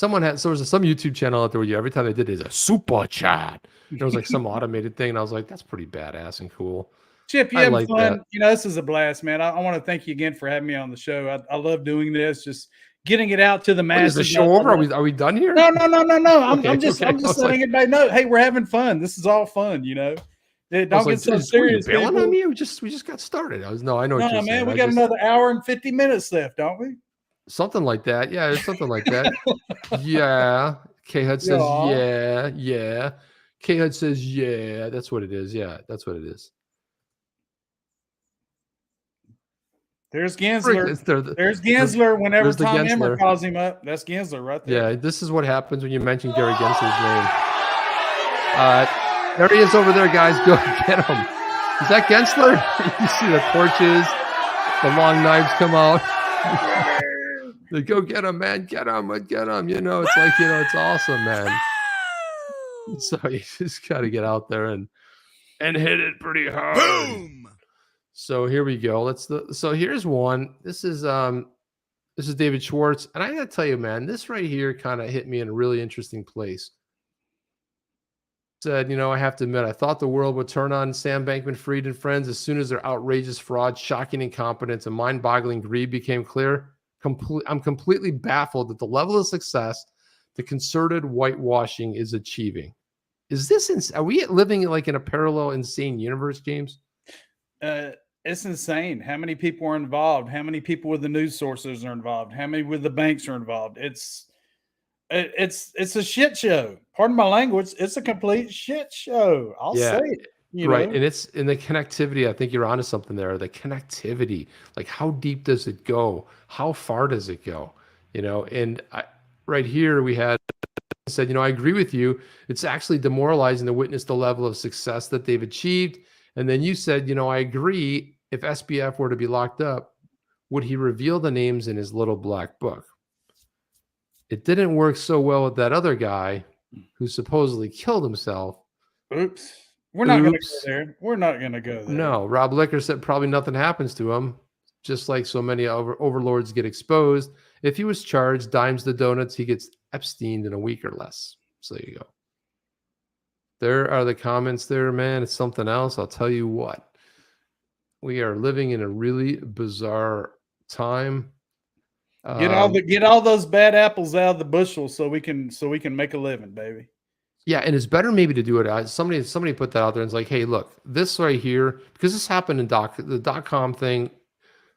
some YouTube channel out there where every time they did it, a super chat. There was like some automated thing, and I was like, that's pretty badass and cool. Chip, you having fun? This is a blast, man. I want to thank you again for having me on the show. I love doing this, just getting it out to the masses. Is the show over? Are we done here? No. I'm just letting everybody know. Hey, we're having fun. This is all fun, Don't get so serious. Bailing on me? We just got started. I know. No, man. Saying. We got another hour and 50 minutes left, don't we? Something like that. Yeah, it's something like that. Yeah. K-Hud says, yeah. K-Hud says, yeah. That's what it is. Yeah, that's what it is. There's Gensler. There's Gensler whenever Tom Emmer calls him up. That's Gensler right there. Yeah, this is what happens when you mention Gary Gensler's name. There he is over there, guys. Go get him. Is that Gensler? You see the torches, the long knives come out. They go get him, man. Get him. It's like, it's awesome, man. So you just got to get out there and hit it pretty hard. Boom. So here we go. So here's one. This is David Schwartz, and I got to tell you, man, this right here kind of hit me in a really interesting place. Said, I have to admit, I thought the world would turn on Sam Bankman-Fried and friends as soon as their outrageous fraud, shocking incompetence, and mind-boggling greed became clear. I'm completely baffled at the level of success the concerted whitewashing is achieving. Is this are we living like in a parallel insane universe, James? It's insane how many people are involved, how many people with the news sources are involved, how many with the banks are involved. It's a shit show. Pardon my language. It's a complete shit show. I'll say it. Right. And it's in the connectivity. I think you're onto something there. The connectivity, like how deep does it go? How far does it go? And right here we had said, I agree with you. It's actually demoralizing to witness the level of success that they've achieved. And then you said, I agree. If SBF were to be locked up, would he reveal the names in his little black book? It didn't work so well with that other guy who supposedly killed himself. Oops. We're not going to go there. We're not going to go there. No, Rob Licker said probably nothing happens to him, just like so many overlords get exposed. If he was charged, dimes the donuts, he gets Epsteined in a week or less. So there you go. There are the comments there, man. It's something else. I'll tell you what. We are living in a really bizarre time. Get all those bad apples out of the bushel so we can make a living, baby. Yeah, and it's better maybe to do it. Somebody put that out there and it's like, hey, look, this right here, because this happened in the .com thing.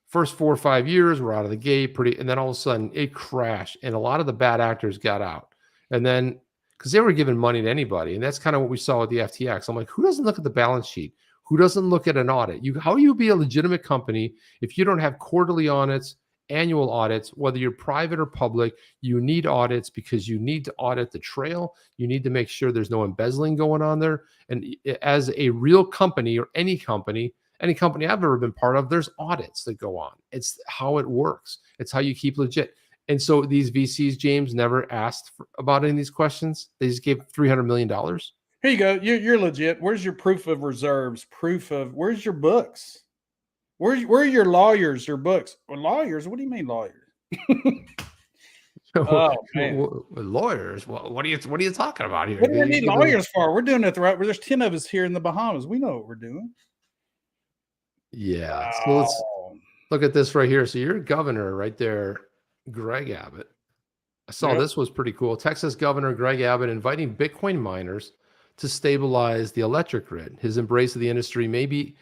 First 4 or 5 years, we're out of the gate and then all of a sudden it crashed, and a lot of the bad actors got out. And then because they were giving money to anybody, and that's kind of what we saw with the FTX. I'm like, who doesn't look at the balance sheet? Who doesn't look at an audit? How you be a legitimate company if you don't have quarterly audits, annual audits, whether you're private or public? You need audits because you need to audit the trail. You need to make sure there's no embezzling going on there. And as a real company or any company I've ever been part of, there's audits that go on. It's how it works. It's how you keep legit. And so these VCs, James, never asked about any of these questions. They just gave $300 million. Here you go. You're legit. Where's your proof of reserves? Where's your books? Where are your lawyers or books? Well, lawyers? What do you mean lawyers? Oh, man. Lawyers? What are you talking about here? What do we need lawyers for? We're doing it right. There's 10 of us here in the Bahamas. We know what we're doing. Yeah. So let's look at this right here. So your governor right there, Greg Abbott. I saw this was pretty cool. Texas Governor Greg Abbott inviting Bitcoin miners to stabilize the electric grid. His embrace of the industry may be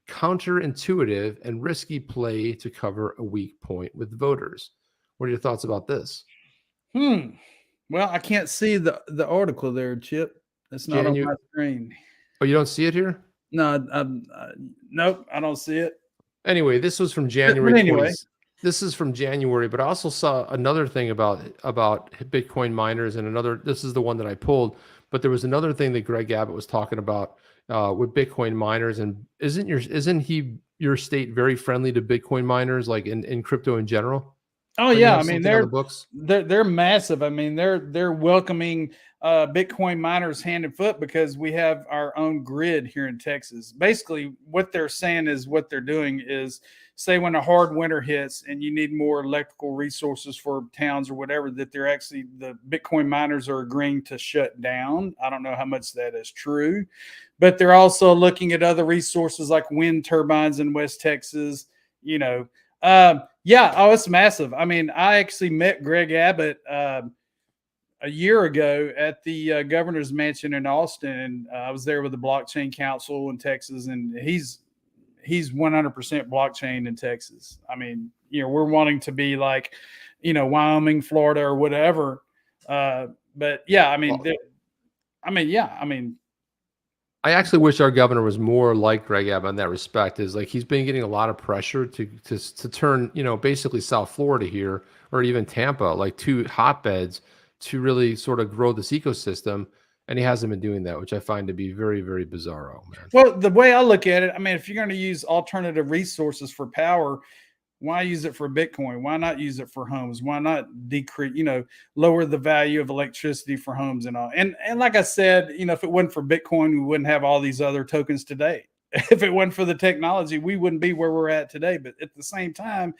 counterintuitive and risky play to cover a weak point with voters. What are your thoughts about this? Well, I can't see the article there, Chip. It's not on my screen. Oh, you don't see it here? No, nope, I don't see it. Anyway, this was from January. This is from January, but I also saw another thing about Bitcoin miners and this is the one that I pulled, but there was another thing that Greg Abbott was talking about with Bitcoin miners. And isn't your state very friendly to Bitcoin miners, like in crypto in general? Oh yeah, I mean they're massive. I mean they're welcoming Bitcoin miners hand and foot because we have our own grid here in Texas. Basically, what they're saying is what they're doing is, say when a hard winter hits and you need more electrical resources for towns or whatever, that the Bitcoin miners are agreeing to shut down. I don't know how much that is true, but they're also looking at other resources like wind turbines in West Texas. It's massive. I mean, I actually met Greg Abbott a year ago at the governor's mansion in Austin. I was there with the blockchain council in Texas, and he's 100% blockchain in Texas. I mean, we're wanting to be like, Wyoming, Florida, or whatever. But yeah, I actually wish our governor was more like Greg Abbott in that respect. Is like he's been getting a lot of pressure to turn, basically South Florida here or even Tampa, like two hotbeds to really sort of grow this ecosystem. And he hasn't been doing that, which I find to be very, very bizarro, man. Well, the way I look at it, I mean, if you're going to use alternative resources for power, why use it for Bitcoin? Why not use it for homes? Why not lower the value of electricity for homes and all? And like I said, if it wasn't for Bitcoin, we wouldn't have all these other tokens today. If it wasn't for the technology, we wouldn't be where we're at today. But at the same time,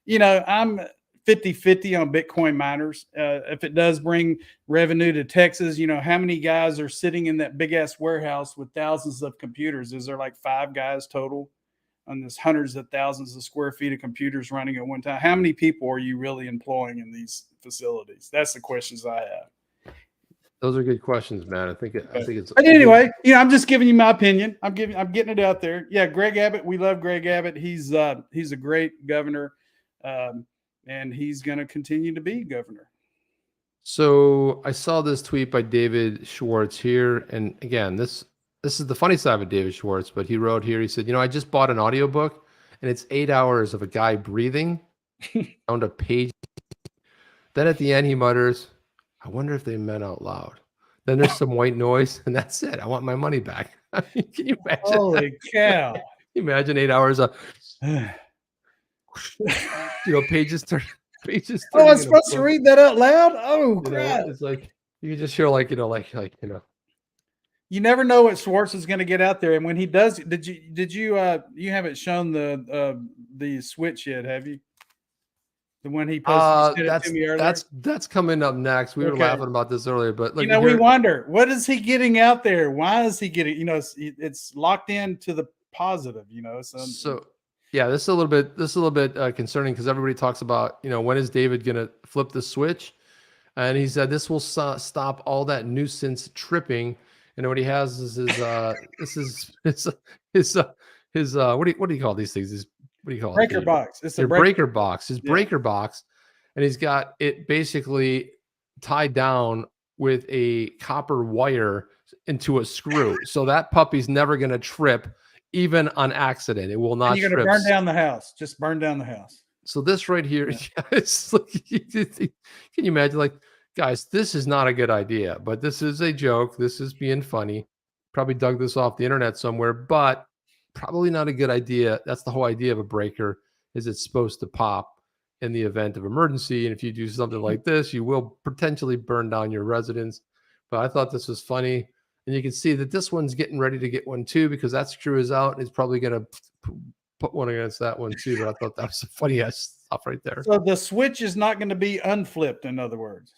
I'm 50-50 on Bitcoin miners. If it does bring revenue to Texas, how many guys are sitting in that big ass warehouse with thousands of computers? Is there like 5 guys total? on this hundreds of thousands of square feet of computers running at one time. How many people are you really employing in these facilities? That's the questions I have. Those are good questions, man. I think it's. But anyway, I'm just giving you my opinion. I'm getting it out there. Yeah, Greg Abbott. We love Greg Abbott. He's a great governor, and he's going to continue to be governor. So I saw this tweet by David Schwartz here, and again, this is the funny side of David Schwartz. But he wrote here. He said, I just bought an audiobook, and it's 8 hours of a guy breathing on a page. Then at the end, he mutters, I wonder if they meant out loud. Then there's some white noise, and that's it. I want my money back. I mean, can you imagine? Holy cow. Can you imagine 8 hours of, pages turn. Oh, I'm supposed to read that out loud? Oh, crap. It's like, you can just hear You never know what Schwartz is going to get out there. And when he does, you haven't shown the switch yet, have you? The one he posted to me earlier. That's coming up next. We were laughing about this earlier, but we wonder, what is he getting out there? Why is he getting? It's locked into the positive. So yeah, this is a little bit concerning because everybody talks about when is David going to flip the switch, and he said this will stop all that nuisance tripping. And what he has is his what do you call these things? What do you call breaker box? It's a breaker box. His breaker box, and he's got it basically tied down with a copper wire into a screw, so that puppy's never going to trip, even on accident. It will not. You're going to burn down the house. Just burn down the house. So this right here, it's like, can you imagine? Guys, this is not a good idea, but this is a joke. This is being funny. Probably dug this off the internet somewhere, but probably not a good idea. That's the whole idea of a breaker, is it's supposed to pop in the event of emergency. And if you do something like this, you will potentially burn down your residence. But I thought this was funny. And you can see that this one's getting ready to get one too, because that screw is out. And it's probably going to put one against that one too. But I thought that was funny ass stuff right there. So the switch is not going to be unflipped, in other words.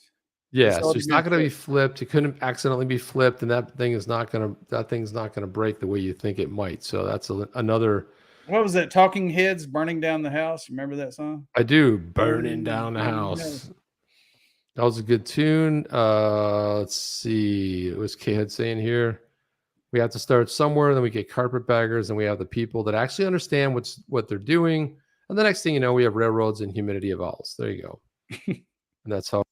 Yeah, so it's not going to be flipped. It couldn't accidentally be flipped, and that thing's not going to break the way you think it might. So that's another. What was that? Talking Heads, Burning Down the House. Remember that song? I do. Burning Down the House. That was a good tune. Let's see. It was K-Head saying here, we have to start somewhere. Then we get carpetbaggers, and we have the people that actually understand what they're doing. And the next thing you know, we have railroads and humidity evolves. There you go. And that's how.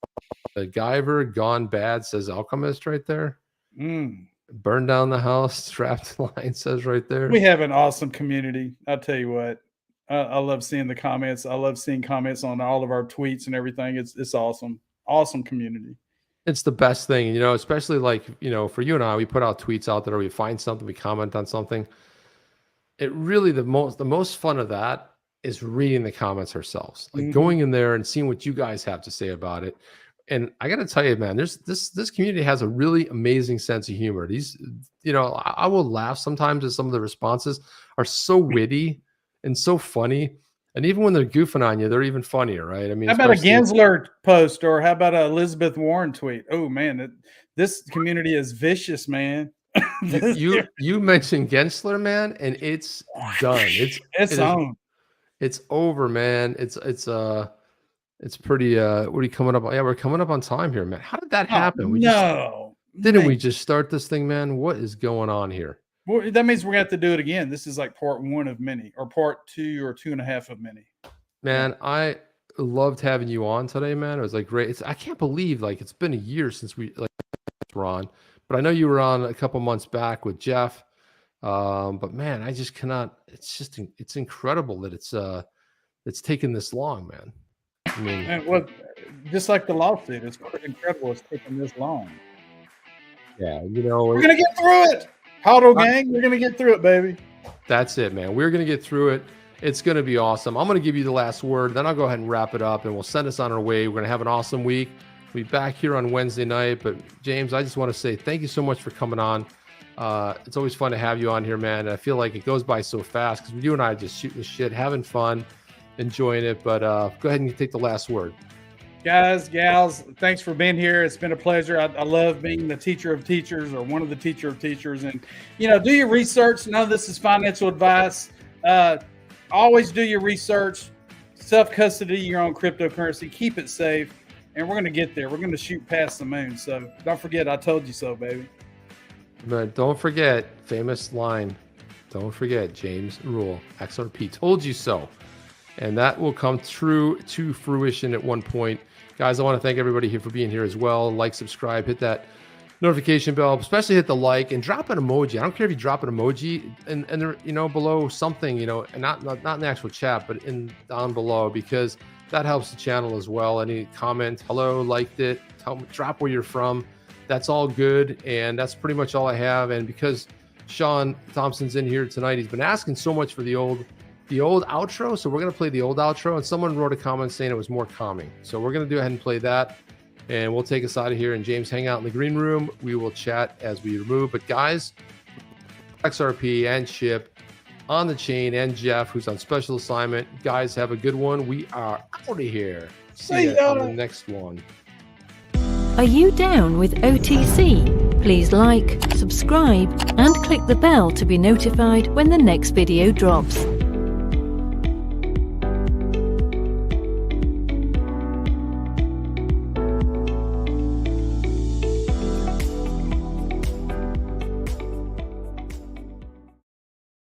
The Guyver Gone Bad says Alchemist right there. Burn down the house. Trapped line says right there. We have an awesome community. I'll tell you what. I love seeing the comments. I love seeing comments on all of our tweets and everything. It's awesome. Awesome community. It's the best thing, especially for you and I, we put out tweets out there, or we find something, we comment on something. It really, the most fun of that is reading the comments ourselves, going in there and seeing what you guys have to say about it. And I got to tell you, man, this community has a really amazing sense of humor. These, I will laugh sometimes at some of the responses are so witty and so funny. And even when they're goofing on you, they're even funnier, right? I mean, how about a Gensler post, or how about a Elizabeth Warren tweet? Oh man, this community is vicious, man. you mentioned Gensler, man, and it's done. It's on. It's over, man. It's pretty. What are you coming up on? Yeah, we're coming up on time here, man. How did that happen? Didn't we just start this thing, man? What is going on here? Well, that means we're going to have to do it again. This is like part 1 of many, or part 2 or 2.5 of many. Man, I loved having you on today, man. It was like great. I can't believe it's been a year since we were on, but I know you were on a couple months back with Jeff. But man, I just cannot. It's incredible that it's taken this long, man. I mean, just like the lawsuit, it's quite incredible it's taken this long. Yeah, we're gonna get through it. Huddle gang, we're gonna get through it, baby. That's it, man. We're gonna get through it. It's gonna be awesome. I'm gonna give you the last word, then I'll go ahead and wrap it up, and we'll send us on our way. We're gonna have an awesome week. We'll be back here on Wednesday night. But James, I just want to say thank you so much for coming on. It's always fun to have you on here, man. I feel like it goes by so fast because you and I are just shooting the shit, having fun, enjoying it. But go ahead and take the last word. Guys, gals, thanks for being here. It's been a pleasure. I love being the teacher of teachers, or one of the teacher of teachers. And, do your research. None of this is financial advice. always do your research, self-custody your own cryptocurrency, keep it safe, and we're going to get there. We're going to shoot past the moon. So don't forget, I told you so, baby. But don't forget, famous line, don't forget, James Rule XRP told you so. And that will come true to fruition at one point. Guys, I want to thank everybody here for being here as well. Like, subscribe, hit that notification bell, especially hit the like, and drop an emoji. I don't care if you drop an emoji and you know, below something, you know, and not in the actual chat, but down below, because that helps the channel as well. Any comment, hello, liked it, drop where you're from. That's all good, and that's pretty much all I have. And because Sean Thompson's in here tonight, he's been asking so much for the old outro, so we're going to play the old outro, and someone wrote a comment saying it was more calming, so we're going to go ahead and play that, and we'll take us out of here. And James, hang out in the green room. We will chat as we remove. But guys, XRP and Chip on the chain, and Jeff, who's on special assignment, guys, have a good one. We are out of here. See you on the next one. Are you down with OTC? Please like, subscribe, and click the bell to be notified when the next video drops.